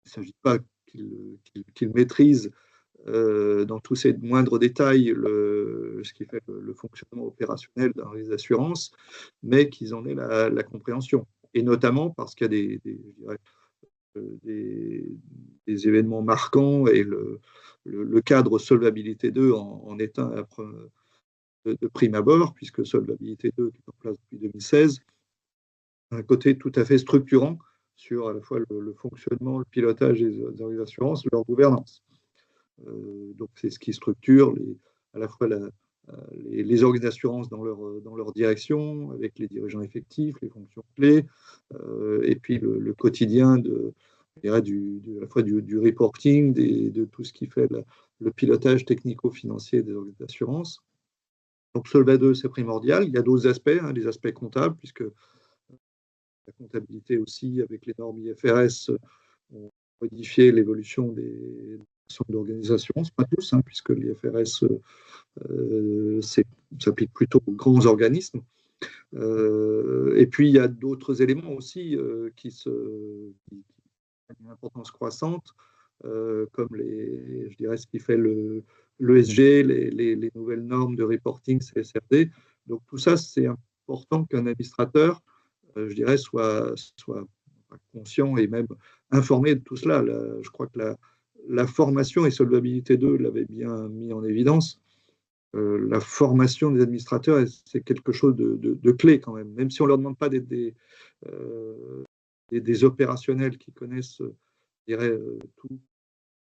Speaker 5: s'agit pas qu'ils maîtrisent dans tous ces moindres détails ce qui fait le fonctionnement opérationnel dans les assurances, mais qu'ils en aient la compréhension. Et notamment parce qu'il y a des événements marquants, et le cadre Solvabilité 2 en est un de prime abord, puisque Solvabilité 2, qui est en place depuis 2016, a un côté tout à fait structurant sur à la fois le fonctionnement, le pilotage des assurances, leur gouvernance. Donc c'est ce qui structure à la fois les organes d'assurance dans leur direction, avec les dirigeants effectifs, les fonctions clés, et puis le quotidien à la fois du reporting, de tout ce qui fait le pilotage technico-financier des organes d'assurance. Donc Solva 2, c'est primordial. Il y a d'autres aspects, les aspects comptables, puisque la comptabilité aussi, avec les normes IFRS, ont modifié l'évolution des d'organisation, pas tous, puisque l'IFRS s'applique plutôt aux grands organismes. Et puis, il y a d'autres éléments aussi qui ont une importance croissante, comme je dirais, ce qui fait l'ESG, les nouvelles normes de reporting CSRD. Donc, tout ça, c'est important qu'un administrateur, je dirais, soit conscient et même informé de tout cela. Je crois que la formation, et Solvabilité 2 l'avait bien mis en évidence, la formation des administrateurs, c'est quelque chose de clé quand même si on ne leur demande pas des opérationnels qui connaissent, je dirais, tout,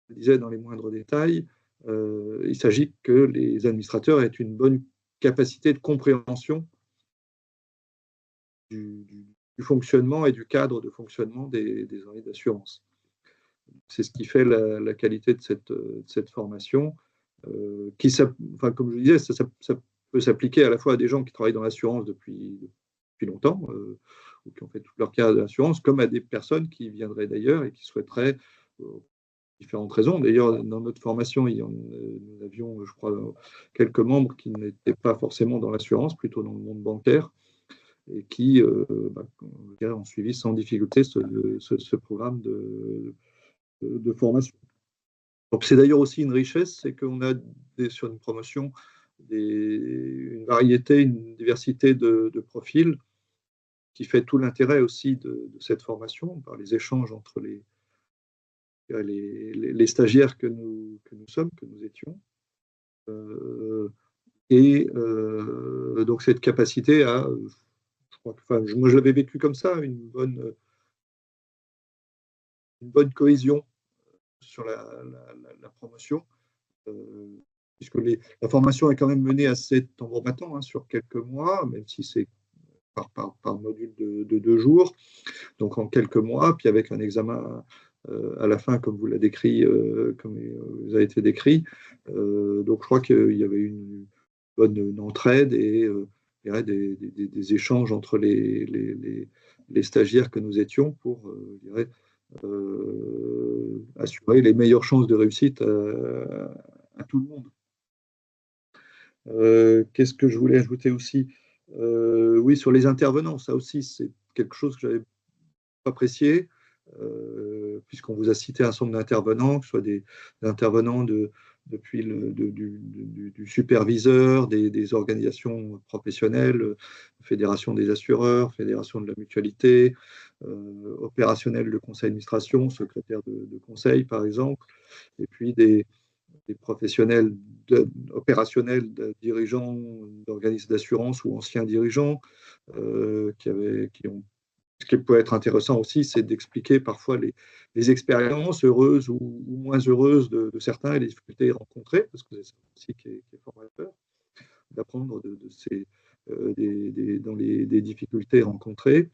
Speaker 5: je disais, dans les moindres détails. Il s'agit que les administrateurs aient une bonne capacité de compréhension du fonctionnement et du cadre de fonctionnement des organismes d'assurance. C'est ce qui fait la qualité de cette formation, comme je disais, ça peut s'appliquer à la fois à des gens qui travaillent dans l'assurance depuis longtemps, ou qui ont fait toute leur carrière de l'assurance, comme à des personnes qui viendraient d'ailleurs et qui souhaiteraient différentes raisons. D'ailleurs, dans notre formation, nous avions, je crois, quelques membres qui n'étaient pas forcément dans l'assurance, plutôt dans le monde bancaire, et qui ont suivi sans difficulté ce programme de formation. Donc, c'est d'ailleurs aussi une richesse, c'est qu'on a sur une promotion une variété, une diversité de profils qui fait tout l'intérêt aussi de cette formation, par les échanges entre les stagiaires que nous sommes, que nous étions. Donc cette capacité à, moi je l'avais vécu comme ça, une bonne cohésion sur la promotion, puisque la formation est quand même menée assez tambour battant, sur quelques mois, même si c'est par module de 2 jours, donc en quelques mois, puis avec un examen à la fin, comme vous l'avez décrit, comme vous avez été décrit. Donc je crois qu'il y avait une bonne entraide et des échanges entre les stagiaires que nous étions pour assurer les meilleures chances de réussite à tout le monde. Qu'est-ce que je voulais ajouter aussi? Oui, sur les intervenants, ça aussi, c'est quelque chose que j'avais apprécié, puisqu'on vous a cité un certain nombre d'intervenants, que ce soit des intervenants depuis du superviseur, des organisations professionnelles, Fédération des assureurs, Fédération de la mutualité, opérationnel de conseil d'administration, secrétaire de conseil par exemple, et puis des professionnels opérationnels, dirigeants d'organismes d'assurance ou anciens dirigeants qui ont. Ce qui peut être intéressant aussi, c'est d'expliquer parfois les expériences heureuses ou moins heureuses de certains et les difficultés rencontrées, parce que c'est ça aussi qui est formateur, d'apprendre dans des difficultés rencontrées,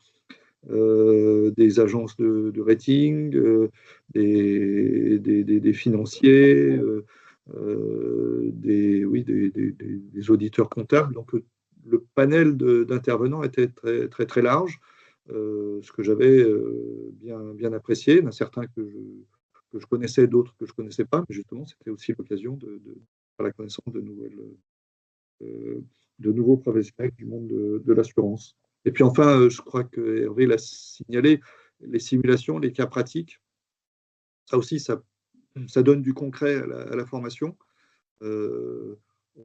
Speaker 5: des agences de rating, des financiers, des auditeurs comptables. Donc, le panel d'intervenants était très, très, très large, ce que j'avais bien apprécié. Il y en a certains que je connaissais, d'autres que je ne connaissais pas, mais justement, c'était aussi l'occasion de faire la connaissance de nouveaux professionnels du monde de l'assurance. Et puis enfin, je crois que Hervé l'a signalé, les simulations, les cas pratiques, ça aussi, ça donne du concret à la formation.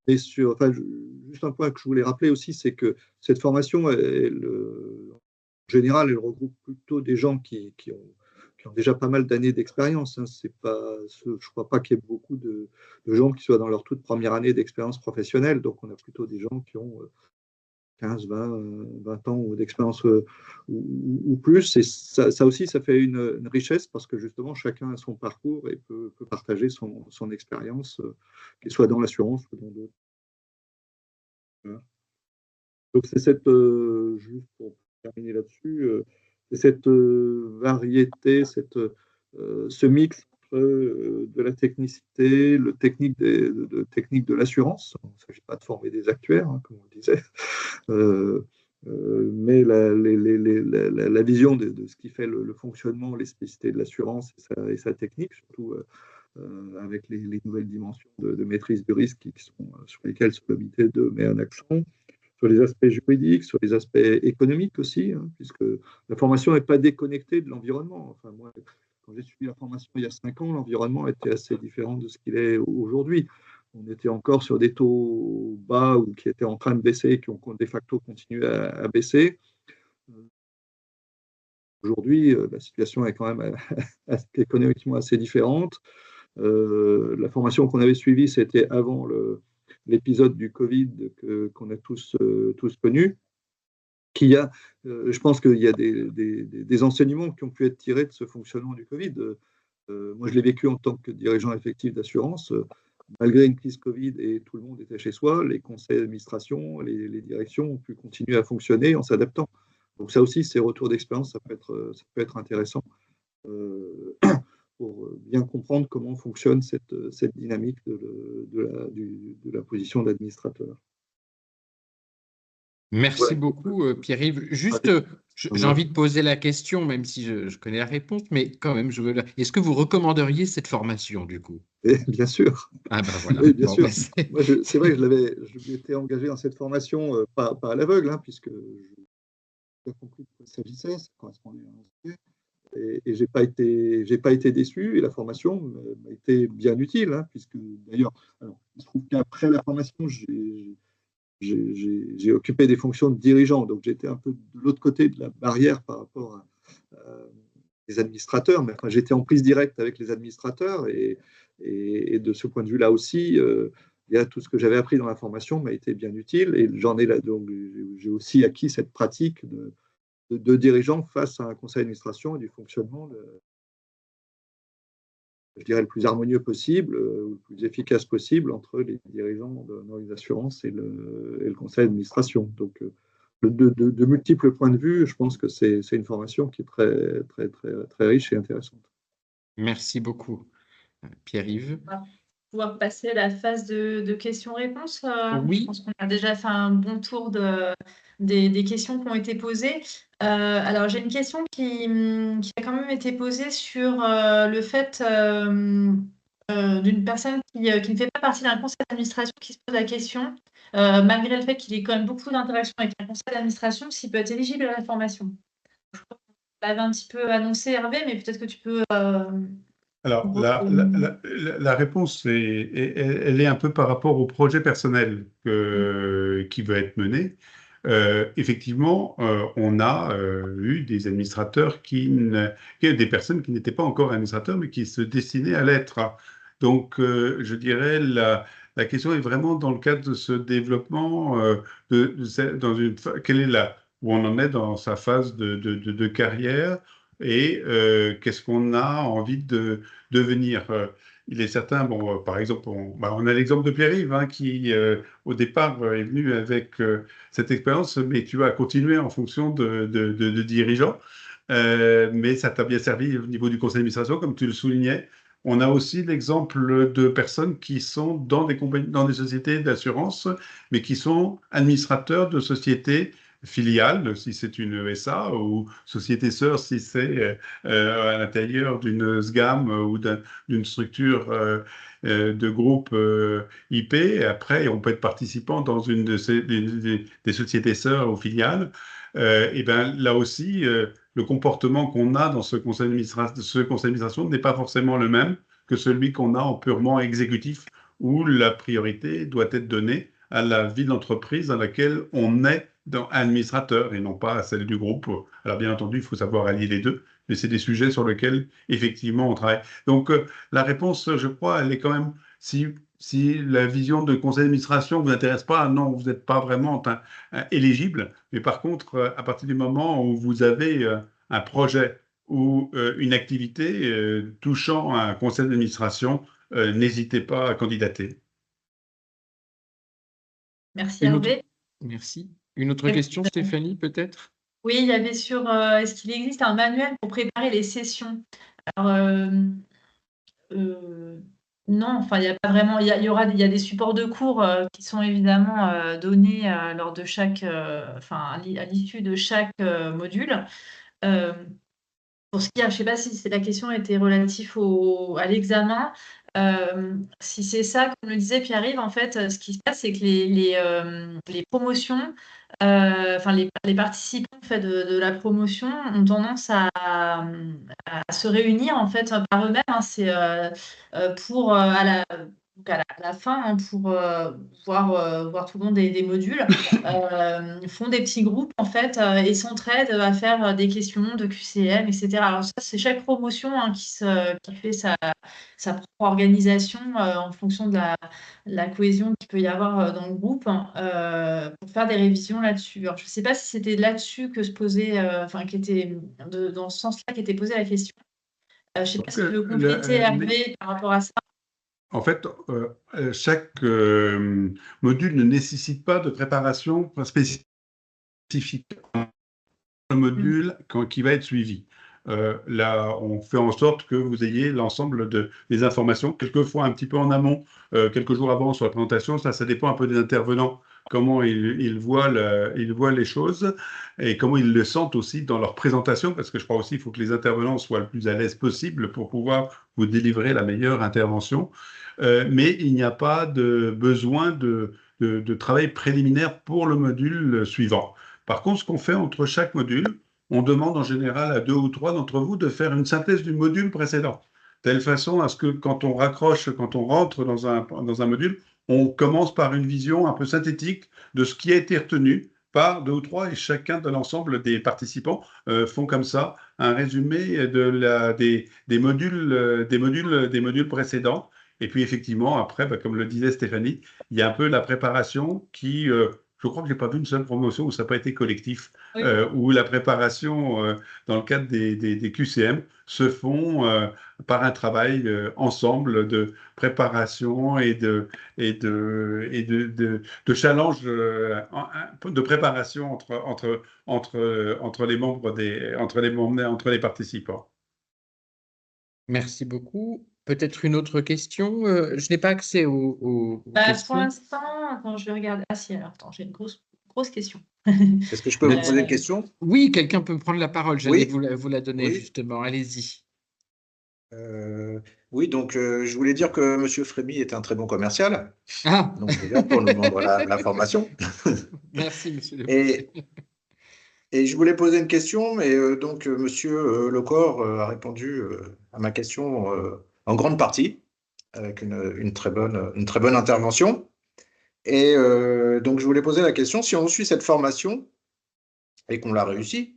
Speaker 5: Juste un point que je voulais rappeler aussi, c'est que cette formation, en général, elle regroupe plutôt des gens qui ont déjà pas mal d'années d'expérience. Je ne crois pas qu'il y ait beaucoup de gens qui soient dans leur toute première année d'expérience professionnelle. Donc, on a plutôt des gens qui ont 15, 20 ans d'expérience ou plus. Et ça aussi, ça fait une richesse parce que justement, chacun a son parcours et peut partager son expérience, qu'il soit dans l'assurance ou dans d'autres. Voilà. Donc, c'est juste pour terminer là-dessus, c'est cette variété, ce mix entre de la technicité, le technique de l'assurance. Il ne s'agit pas de former des actuaires, comme on le disait, mais la vision de ce qui fait le fonctionnement, les spécificités de l'assurance et sa technique, surtout avec les nouvelles dimensions de maîtrise du risque sur lesquelles Solvabilité met un accent, sur les aspects juridiques, sur les aspects économiques aussi, puisque la formation n'est pas déconnectée de l'environnement. Enfin, moi, quand j'ai suivi la formation il y a 5 ans, l'environnement était assez différent de ce qu'il est aujourd'hui. On était encore sur des taux bas ou qui étaient en train de baisser et qui ont de facto continué à baisser. Aujourd'hui, la situation est quand même économiquement assez différente. La formation qu'on avait suivie, c'était avant l'épisode du Covid qu'on a tous connu. Je pense qu'il y a des enseignements qui ont pu être tirés de ce fonctionnement du Covid. Moi, je l'ai vécu en tant que dirigeant effectif d'assurance. Malgré une crise Covid et tout le monde était chez soi, les conseils d'administration, les directions ont pu continuer à fonctionner en s'adaptant. Donc ça aussi, ces retours d'expérience, ça peut être intéressant pour bien comprendre comment fonctionne cette dynamique de la position d'administrateur.
Speaker 1: Merci
Speaker 5: Ouais.
Speaker 1: beaucoup, Pierre-Yves. Juste,
Speaker 5: Ouais.
Speaker 1: j'ai envie de poser la question, même si je connais la réponse, mais quand même, est-ce que vous recommanderiez cette formation, du coup?
Speaker 5: Et bien sûr,
Speaker 1: Ah ben voilà.
Speaker 5: oui, bien
Speaker 1: Bon, ben,
Speaker 5: sûr. Moi, c'est vrai que je m'étais engagé dans cette formation, pas à l'aveugle, hein, puisque j'ai bien compris de quoi il s'agissait, ça correspondait à un sujet. Et j'ai pas été déçu, et la formation m'a été bien utile, hein, puisque d'ailleurs, alors, il se trouve qu'après la formation, j'ai occupé des fonctions de dirigeant, donc j'étais un peu de l'autre côté de la barrière par rapport à les administrateurs, mais enfin, j'étais en prise directe avec les administrateurs, et de ce point de vue-là aussi, tout ce que j'avais appris dans la formation m'a été bien utile, et j'en ai là, donc j'ai aussi acquis cette pratique de dirigeant face à un conseil d'administration et du fonctionnement, je dirais, le plus harmonieux possible, ou le plus efficace possible entre les dirigeants dans les assurances et le conseil d'administration. Donc, de multiples points de vue, je pense que c'est une formation qui est très, très, très, très riche et intéressante.
Speaker 1: merci beaucoup, Pierre-Yves.
Speaker 2: On va pouvoir passer à la phase de questions-réponses. Je
Speaker 1: Oui,
Speaker 2: pense qu'on a déjà fait un bon tour des questions qui ont été posées. Alors, j'ai une question qui a quand même été posée sur le fait d'une personne qui ne fait pas partie d'un conseil d'administration qui se pose la question, malgré le fait qu'il ait quand même beaucoup d'interactions avec un conseil d'administration, s'il peut être éligible à la formation. Je crois qu'on l'avait un petit peu annoncé, Hervé, mais peut-être que tu peux...
Speaker 4: Alors, la réponse, elle est un peu par rapport au projet personnel qui va être mené. Effectivement, on a eu des administrateurs des personnes qui n'étaient pas encore administrateurs, mais qui se destinaient à l'être. Donc, je dirais, la question est vraiment dans le cadre de ce développement, quelle est où on en est dans sa phase de carrière, et qu'est-ce qu'on a envie de devenir. Il est certain, bon, par exemple, on a l'exemple de Pierre-Yves, hein, qui au départ est venu avec cette expérience, mais tu vas continuer en fonction de dirigeants. Mais ça t'a bien servi au niveau du conseil d'administration, comme tu le soulignais. On a aussi l'exemple de personnes qui sont dans des sociétés d'assurance, mais qui sont administrateurs de sociétés filiales, si c'est une ESA, ou société sœur, si c'est à l'intérieur d'une SGAM ou d'une structure de groupe IP. Et après, on peut être participant dans une des sociétés sœurs ou filiales. Et ben là aussi, le comportement qu'on a dans ce conseil d'administration n'est pas forcément le même que celui qu'on a en purement exécutif, où la priorité doit être donnée à la vie de l'entreprise dans laquelle on est administrateur, et non pas à celle du groupe. Alors bien entendu, il faut savoir allier les deux, mais c'est des sujets sur lesquels effectivement on travaille. Donc la réponse, je crois, elle est quand même, si la vision de conseil d'administration ne vous intéresse pas, non, vous n'êtes pas vraiment éligible. Mais par contre, à partir du moment où vous avez un projet ou une activité touchant à un conseil d'administration, n'hésitez pas à candidater.
Speaker 2: Merci,
Speaker 1: une autre,
Speaker 2: Hervé.
Speaker 1: merci. Une autre question, Stéphanie, peut-être?
Speaker 2: Oui, il y avait sur est-ce qu'il existe un manuel pour préparer les sessions? Alors, non, enfin, il n'y a pas vraiment. Il y a des supports de cours qui sont évidemment donnés lors de chaque, enfin, à l'issue de chaque module. Euh, pour ce qui est, je ne sais pas si la question était relative à l'examen. Si c'est ça, comme le disait Pierre-Yves, en fait, ce qui se passe, c'est que les promotions, enfin les participants en fait, de la promotion ont tendance à se réunir en fait par eux-mêmes. Hein. C'est pour donc à la fin, hein, pour voir tout le monde des modules, font des petits groupes en fait et s'entraident à faire des questions de QCM, etc. Alors ça, c'est chaque promotion hein, qui fait sa propre organisation en fonction de la cohésion qu'il peut y avoir dans le groupe hein, pour faire des révisions là-dessus. Alors, je ne sais pas si c'était là-dessus que se posait, enfin, qui était dans ce sens-là qu'était posée la question. Je ne sais pas si tu veux compléter, Hervé, par rapport à ça.
Speaker 4: En fait, chaque module ne nécessite pas de préparation spécifique le module qui va être suivi. Là, on fait en sorte que vous ayez l'ensemble des informations, quelquefois un petit peu en amont, quelques jours avant sur la présentation. Ça dépend un peu des intervenants comment ils voient les choses et comment ils le sentent aussi dans leur présentation, parce que je crois aussi qu'il faut que les intervenants soient le plus à l'aise possible pour pouvoir vous délivrer la meilleure intervention. Mais il n'y a pas de besoin de travail préliminaire pour le module suivant. Par contre, ce qu'on fait entre chaque module, on demande en général à 2 ou 3 d'entre vous de faire une synthèse du module précédent, de telle façon à ce que quand on raccroche, quand on rentre dans un module, on commence par une vision un peu synthétique de ce qui a été retenu par 2 ou 3, et chacun de l'ensemble des participants font comme ça un résumé des modules précédents. Et puis effectivement, après, comme le disait Stéphanie, il y a un peu la préparation qui, je crois que je n'ai pas vu une seule promotion où ça n'a pas été collectif,
Speaker 2: Oui.
Speaker 4: où la préparation dans le cadre des QCM se font par un travail ensemble de préparation et de challenge de préparation entre les participants.
Speaker 1: Merci beaucoup. Peut-être une autre question. Je n'ai pas accès aux
Speaker 2: Pour
Speaker 1: questions.
Speaker 2: l'instant, attends, je vais regarder. Ah si, alors attends, j'ai une grosse question.
Speaker 6: Est-ce que je peux vous poser une question?
Speaker 1: Oui, quelqu'un peut prendre la parole. J'allais
Speaker 6: Oui.
Speaker 1: vous la donner
Speaker 6: Oui.
Speaker 1: justement. Allez-y.
Speaker 6: Oui, donc je voulais dire que M. Frémy est un très bon commercial.
Speaker 1: Ah,
Speaker 6: Donc déjà pour nous vendre la formation.
Speaker 1: merci, monsieur le
Speaker 6: Et je voulais poser une question, mais donc Monsieur Lecor a répondu à ma question en grande partie, avec une très bonne intervention. Et donc je voulais poser la question, si on suit cette formation et qu'on l'a réussi,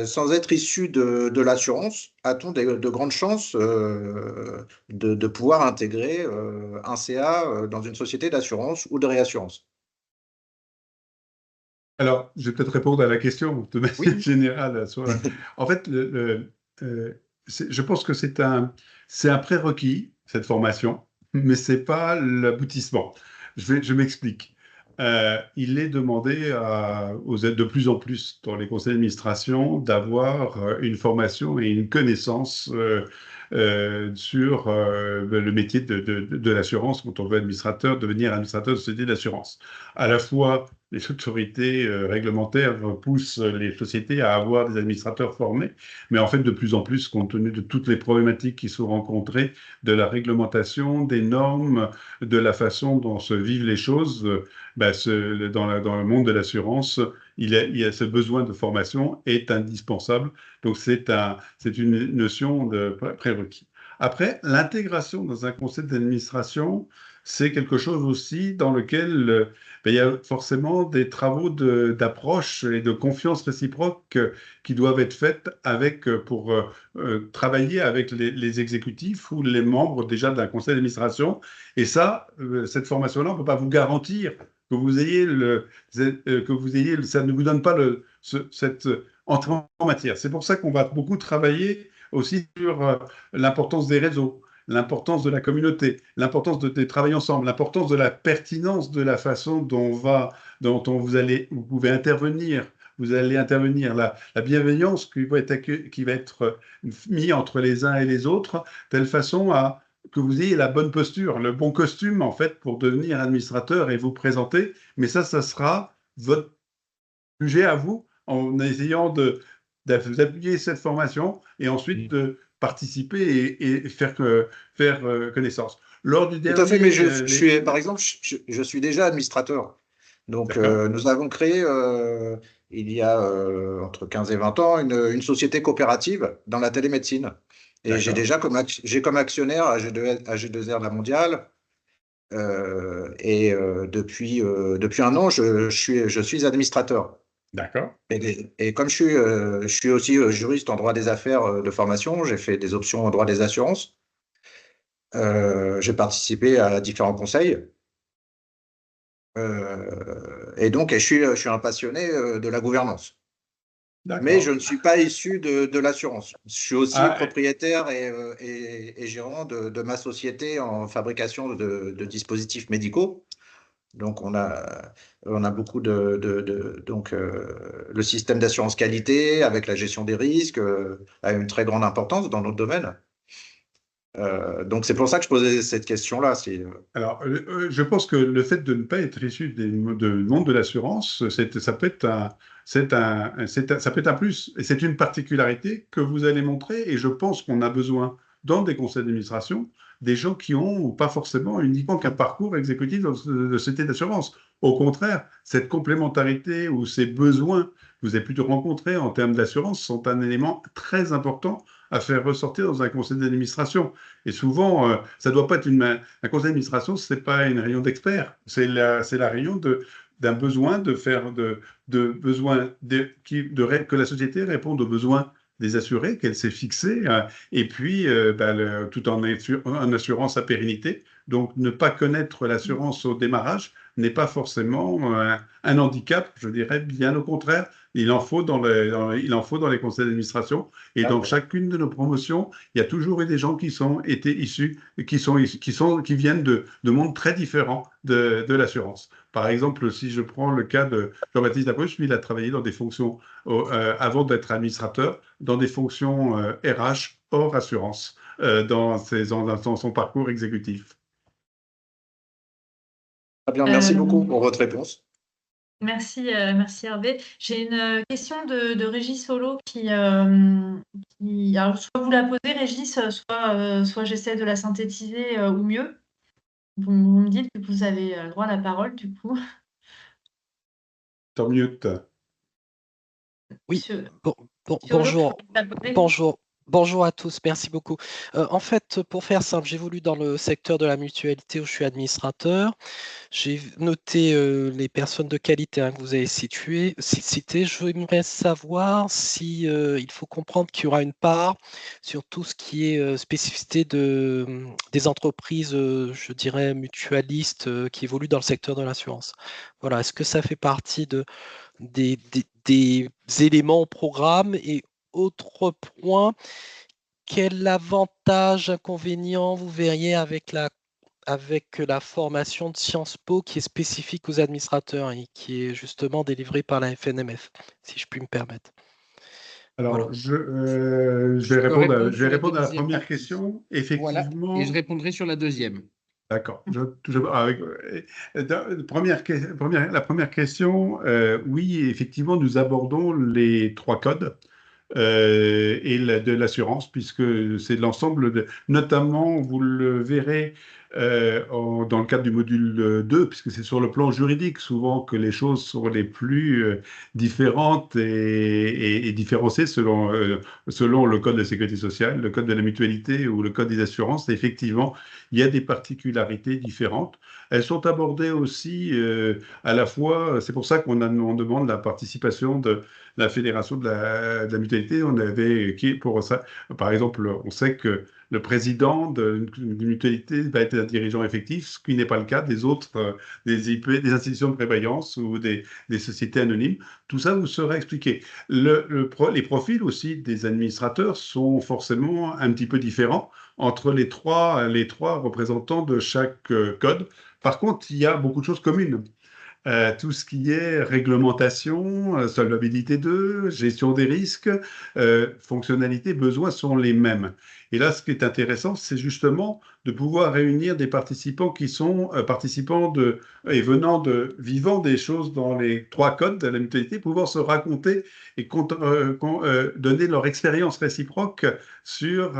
Speaker 6: sans être issu de l'assurance, a-t-on de grandes chances de pouvoir intégrer un CA dans une société d'assurance ou de réassurance?
Speaker 4: Alors, je vais peut-être répondre à la question de manière générale. En fait, je pense que c'est un prérequis, cette formation, mais ce n'est pas l'aboutissement. Je m'explique. Il est demandé de plus en plus dans les conseils d'administration d'avoir une formation et une connaissance sur le métier de l'assurance quand on veut devenir administrateur de société d'assurance. À la fois, les autorités réglementaires poussent les sociétés à avoir des administrateurs formés, mais en fait, de plus en plus, compte tenu de toutes les problématiques qui sont rencontrées, de la réglementation, des normes, de la façon dont se vivent les choses, dans le monde de l'assurance, il y a ce besoin de formation est indispensable. Donc, c'est une notion de prérequis. Après, l'intégration dans un conseil d'administration, c'est quelque chose aussi dans lequel il y a forcément des travaux d'approche et de confiance réciproque qui doivent être faits pour travailler avec les exécutifs ou les membres déjà d'un conseil d'administration. Et ça, cette formation-là, on ne peut pas vous garantir que vous ayez ça ne vous donne pas cette entrée en matière. C'est pour ça qu'on va beaucoup travailler aussi sur l'importance des réseaux, l'importance de la communauté, l'importance de travailler ensemble, l'importance de la pertinence de la façon dont vous pouvez intervenir. Vous allez intervenir, la bienveillance qui va être mise entre les uns et les autres, telle façon que vous ayez la bonne posture, le bon costume, en fait, pour devenir administrateur et vous présenter. Mais ça sera votre sujet à vous, en essayant d'appuyer cette formation et ensuite de participer et faire connaissance. Lors du
Speaker 6: Tout à fait, mais
Speaker 4: dernier,
Speaker 6: par exemple, je suis déjà administrateur. Donc,
Speaker 4: D'accord.
Speaker 6: nous avons créé, il y a entre 15 et 20 ans, une société coopérative dans la télémédecine. Et
Speaker 4: D'accord.
Speaker 6: j'ai comme actionnaire AG2R La Mondiale. Et depuis un an, je suis administrateur.
Speaker 4: D'accord.
Speaker 6: Et comme je suis aussi juriste en droit des affaires de formation, j'ai fait des options en droit des assurances. J'ai participé à différents conseils. Et donc, je suis un passionné de la gouvernance. Mais je
Speaker 4: D'accord.
Speaker 6: ne suis pas issu de l'assurance. Je suis aussi
Speaker 4: Ah,
Speaker 6: propriétaire et gérant de ma société en fabrication de dispositifs médicaux. Donc, on a beaucoup donc, le système d'assurance qualité avec la gestion des risques a une très grande importance dans notre domaine. Donc c'est pour ça que je posais cette question-là.
Speaker 4: Alors, je pense que le fait de ne pas être issu du monde de l'assurance, ça peut être ça peut être un plus. Et c'est une particularité que vous allez montrer. Et je pense qu'on a besoin, dans des conseils d'administration, des gens qui ont pas forcément uniquement qu'un parcours exécutif de société d'assurance. Au contraire, cette complémentarité ou ces besoins que vous avez pu rencontrer en termes d'assurance sont un élément très important à faire ressortir dans un conseil d'administration. Et souvent, ça ne doit pas être un conseil d'administration, ce n'est pas une réunion d'experts, c'est la réunion d'un besoin de faire que la société réponde aux besoins des assurés qu'elle s'est fixés, et puis tout en assurant sa pérennité. Donc, ne pas connaître l'assurance au démarrage n'est pas forcément un handicap, je dirais bien au contraire. Il en faut dans les conseils d'administration. Et dans chacune de nos promotions, il y a toujours eu des gens qui viennent de mondes très différents de l'assurance. Par exemple, si je prends le cas de Jean-Baptiste Lapoche, lui, il a travaillé dans des fonctions, avant d'être administrateur, dans des fonctions RH hors assurance, dans son parcours exécutif.
Speaker 6: Très bien, merci beaucoup pour votre réponse.
Speaker 2: Merci Hervé. J'ai une question de Régis Solo alors soit vous la posez Régis, soit j'essaie de la synthétiser au mieux. Vous me dites que vous avez droit à la parole du coup.
Speaker 4: Tant mieux.
Speaker 7: Oui,
Speaker 2: Monsieur
Speaker 7: bonjour.
Speaker 2: Bonjour.
Speaker 7: Bonjour à tous, merci beaucoup. En fait, pour faire simple, j'évolue dans le secteur de la mutualité où je suis administrateur. J'ai noté les personnes de qualité que vous avez citées. Je voudrais savoir si il faut comprendre qu'il y aura une part sur tout ce qui est spécificité des entreprises, je dirais, mutualistes qui évoluent dans le secteur de l'assurance. Voilà, est-ce que ça fait partie des éléments au programme? Et autre point, quel avantage, inconvénient vous verriez avec la formation de Sciences Po qui est spécifique aux administrateurs et qui est justement délivrée par la FNMF, si je puis me permettre?
Speaker 4: Alors,
Speaker 7: Voilà.
Speaker 4: je vais répondre à la première
Speaker 1: partie.
Speaker 4: question.
Speaker 1: Voilà,
Speaker 4: Effectivement.
Speaker 1: et je répondrai sur la deuxième.
Speaker 4: D'accord. La première question, oui, effectivement, nous abordons les 3 codes de l'assurance, puisque c'est l'ensemble notamment, vous le verrez dans le cadre du module 2, puisque c'est sur le plan juridique souvent que les choses sont les plus différentes et différenciées selon le code de la sécurité sociale, le code de la mutualité ou le code des assurances. Et effectivement, il y a des particularités différentes. Elles sont abordées aussi à la fois, c'est pour ça qu'on demande la participation de la fédération de la mutualité. Pour ça, par exemple, on sait que le président d'une mutualité va être un dirigeant effectif, ce qui n'est pas le cas des autres, des institutions de prévoyance ou des sociétés anonymes. Tout ça vous sera expliqué. Les profils aussi des administrateurs sont forcément un petit peu différents entre les trois représentants de chaque code. Par contre, il y a beaucoup de choses communes. Tout ce qui est réglementation, solvabilité 2, gestion des risques, fonctionnalité, besoins sont les mêmes. Et là, ce qui est intéressant, c'est justement de pouvoir réunir des participants qui sont vivant des choses dans les 3 codes de la mutualité, pouvoir se raconter et donner leur expérience réciproque sur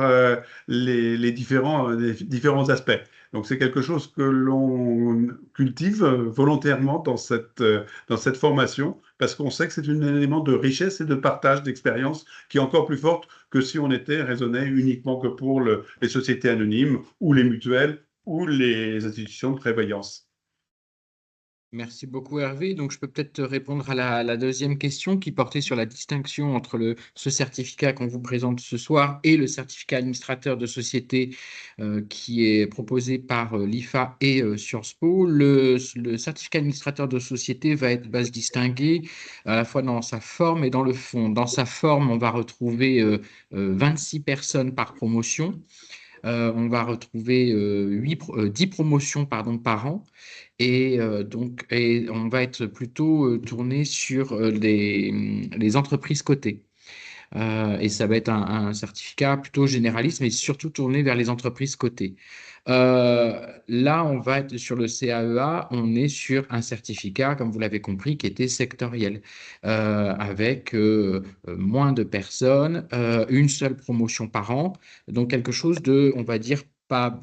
Speaker 4: les différents aspects. Donc, c'est quelque chose que l'on cultive volontairement dans cette formation, parce qu'on sait que c'est un élément de richesse et de partage d'expérience qui est encore plus forte que si on était raisonné uniquement que pour les sociétés anonymes ou les mutuelles ou les institutions de prévoyance.
Speaker 1: Merci beaucoup Hervé. Donc, je peux peut-être répondre à la deuxième question qui portait sur la distinction entre ce certificat qu'on vous présente ce soir et le certificat administrateur de société qui est proposé par l'IFA et Sciences Po. Le certificat administrateur de société va se distinguer à la fois dans sa forme et dans le fond. Dans sa forme, on va retrouver 26 personnes par promotion. On va retrouver 10 promotions par an. Et on va être plutôt tourné sur les entreprises cotées. Et ça va être un certificat plutôt généraliste, mais surtout tourné vers les entreprises cotées. Là, on va être sur le CAEA, on est sur un certificat, comme vous l'avez compris, qui était sectoriel, avec moins de personnes, une seule promotion par an, donc quelque chose de, on va dire, pas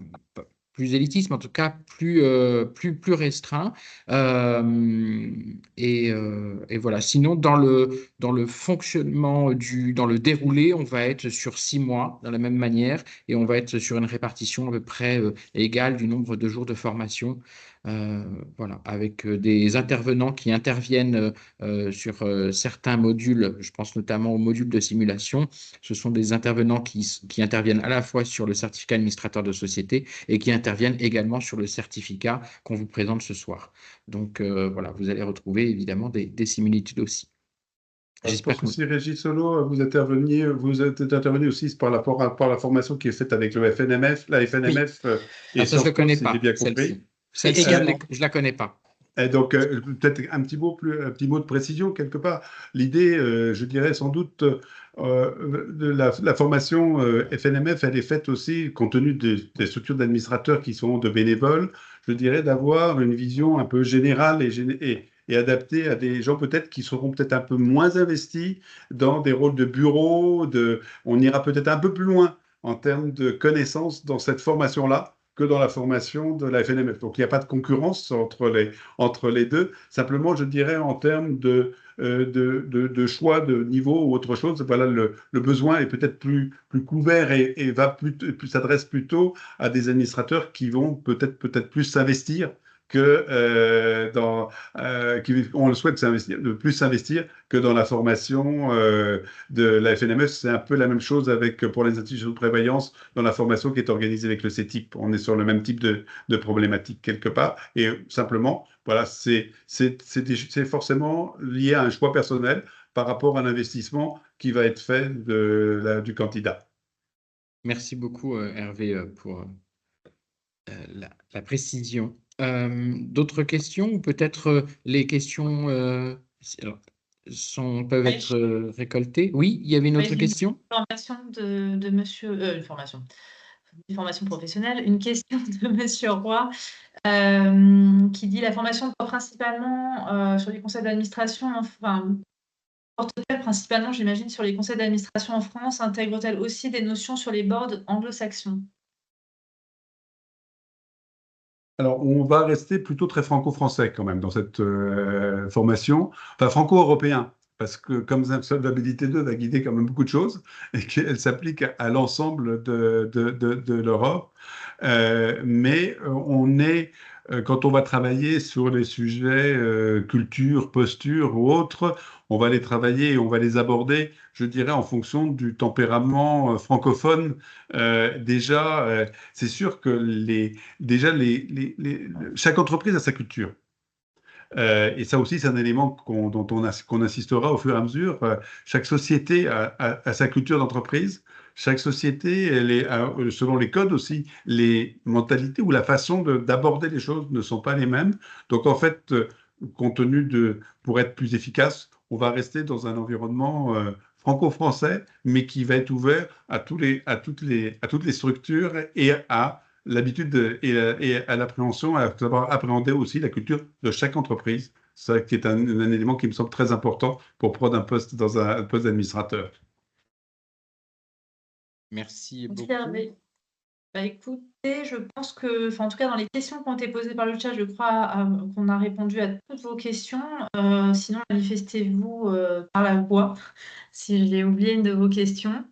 Speaker 1: plus élitiste, mais en tout cas plus restreint. Et voilà. Sinon, dans le fonctionnement dans le déroulé, on va être sur 6 mois de la même manière et on va être sur une répartition à peu près égale du nombre de jours de formation. Voilà, avec des intervenants qui interviennent sur certains modules, je pense notamment au module de simulation. Ce sont des intervenants qui interviennent à la fois sur le certificat administrateur de société et qui interviennent également sur le certificat qu'on vous présente ce soir. Donc voilà, vous allez retrouver évidemment des similitudes aussi.
Speaker 4: Je pense que si Régis Solo, vous êtes intervenu aussi par la formation qui est faite avec le FNMF, la FNMF et
Speaker 1: ça, je ne le connais
Speaker 4: si
Speaker 1: pas,
Speaker 4: j'ai bien compris.
Speaker 1: Celle-ci, je ne la connais pas.
Speaker 4: Et donc, peut-être un petit mot de précision quelque part. L'idée, je dirais sans doute, de la formation FNMF, elle est faite aussi, compte tenu des structures d'administrateurs qui sont de bénévoles, je dirais d'avoir une vision un peu générale et adaptée à des gens peut-être qui seront peut-être un peu moins investis dans des rôles de bureau. On ira peut-être un peu plus loin en termes de connaissances dans cette formation-là que dans la formation de la FNMF. Donc, il n'y a pas de concurrence entre les deux. Simplement, je dirais, en termes de choix de niveau ou autre chose, voilà, le besoin est peut-être plus couvert et s'adresse plutôt à des administrateurs qui vont peut-être plus s'investir que on le souhaite de plus s'investir que dans la formation de la FNMF. C'est un peu la même chose pour les institutions de prévoyance dans la formation qui est organisée avec le CETIP. On est sur le même type de problématique quelque part. Et simplement, voilà, c'est forcément lié à un choix personnel par rapport à l'investissement qui va être fait du candidat.
Speaker 1: Merci beaucoup, Hervé, pour la précision. D'autres questions ou peut-être les questions peuvent être récoltées? Oui, il y avait une autre question?
Speaker 2: Une formation professionnelle, une question de Monsieur Roy qui dit la formation porte principalement sur les conseils d'administration, enfin porte-t-elle principalement, j'imagine, sur les conseils d'administration en France, intègre-t-elle aussi des notions sur les boards anglo-saxons?
Speaker 4: Alors, on va rester plutôt très franco-français quand même dans cette formation, enfin franco-européen, parce que comme Solvabilité 2 va guider quand même beaucoup de choses et qu'elle s'applique à l'ensemble de l'Europe. Mais quand on va travailler sur les sujets culture, posture ou autres, on va les travailler et on va les aborder, je dirais, en fonction du tempérament francophone. Déjà, c'est sûr que chaque entreprise a sa culture. Et ça aussi, c'est un élément qu'on insistera au fur et à mesure. Chaque société a sa culture d'entreprise. Chaque société, selon les codes aussi, les mentalités ou la façon d'aborder les choses ne sont pas les mêmes. Donc, en fait, pour être plus efficace, on va rester dans un environnement franco-français, mais qui va être ouvert à toutes les structures et à l'habitude et à l'appréhension, à savoir appréhender aussi la culture de chaque entreprise. Ça qui est un élément qui me semble très important pour prendre un poste dans un poste d'administrateur.
Speaker 1: Merci beaucoup.
Speaker 2: Bah, écoutez, je pense que, en tout cas, dans les questions qui ont été posées par le chat, je crois qu'on a répondu à toutes vos questions. Sinon, manifestez-vous par la voix si j'ai oublié une de vos questions.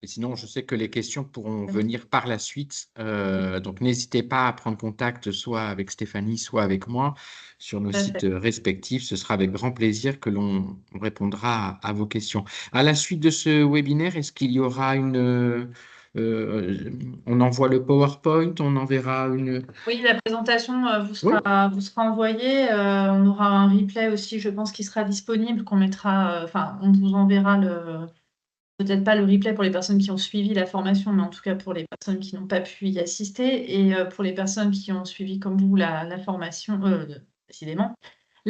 Speaker 1: Et sinon, je sais que les questions pourront venir par la suite. Donc, n'hésitez pas à prendre contact soit avec Stéphanie, soit avec moi sur nos sites respectifs. Ce sera avec grand plaisir que l'on répondra à vos questions. À la suite de ce webinaire, est-ce qu'il y aura on envoie le PowerPoint, on enverra une...
Speaker 2: Oui, la présentation vous sera envoyée. On aura un replay aussi, je pense, qui sera disponible, qu'on mettra... on vous enverra peut-être pas le replay pour les personnes qui ont suivi la formation, mais en tout cas pour les personnes qui n'ont pas pu y assister et pour les personnes qui ont suivi comme vous la formation, décidément,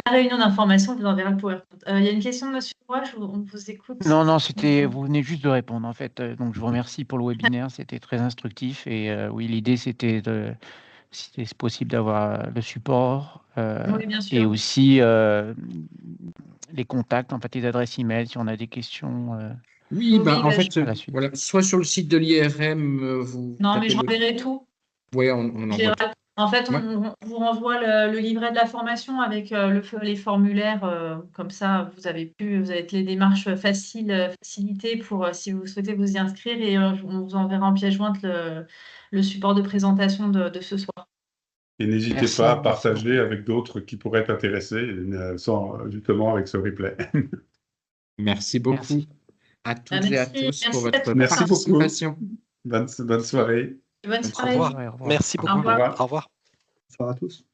Speaker 2: la réunion d'information vous enverra le PowerPoint. Il y a une question de monsieur Roy, on vous écoute.
Speaker 8: Non, vous venez juste de répondre en fait. Donc je vous remercie pour le webinaire, c'était très instructif. Et oui, l'idée c'était si c'est possible d'avoir le support
Speaker 2: Oui, bien sûr.
Speaker 8: et aussi les contacts, en fait, les adresses email si on a des questions.
Speaker 1: Oui,
Speaker 2: Oui,
Speaker 1: en
Speaker 2: bah,
Speaker 1: fait,
Speaker 8: à la suite.
Speaker 1: voilà, soit sur le site de l'IRM, vous
Speaker 2: Non, mais
Speaker 1: tapez
Speaker 2: j'enverrai tout.
Speaker 1: Oui, on envoie tout.
Speaker 2: Gérald. En fait,
Speaker 1: Ouais.
Speaker 2: on vous renvoie le livret de la formation avec les formulaires. Comme ça, vous avez les démarches facilitées pour si vous souhaitez vous y inscrire. Et on vous enverra en pièce jointe le support de présentation de ce soir.
Speaker 4: Et n'hésitez
Speaker 8: Merci,
Speaker 4: pas à
Speaker 8: merci
Speaker 4: partager
Speaker 8: beaucoup.
Speaker 4: avec d'autres qui pourraient être intéressés, justement avec ce replay.
Speaker 1: Merci beaucoup
Speaker 8: Merci.
Speaker 1: à toutes et à tous pour
Speaker 2: Merci à
Speaker 1: votre
Speaker 2: tous.
Speaker 4: Merci beaucoup.
Speaker 1: participation.
Speaker 4: Bonne soirée.
Speaker 2: Bonne
Speaker 8: Au
Speaker 2: soirée.
Speaker 8: revoir. Au revoir.
Speaker 7: Merci
Speaker 1: Au
Speaker 7: beaucoup.
Speaker 2: revoir.
Speaker 7: Au revoir.
Speaker 5: Bonsoir à tous.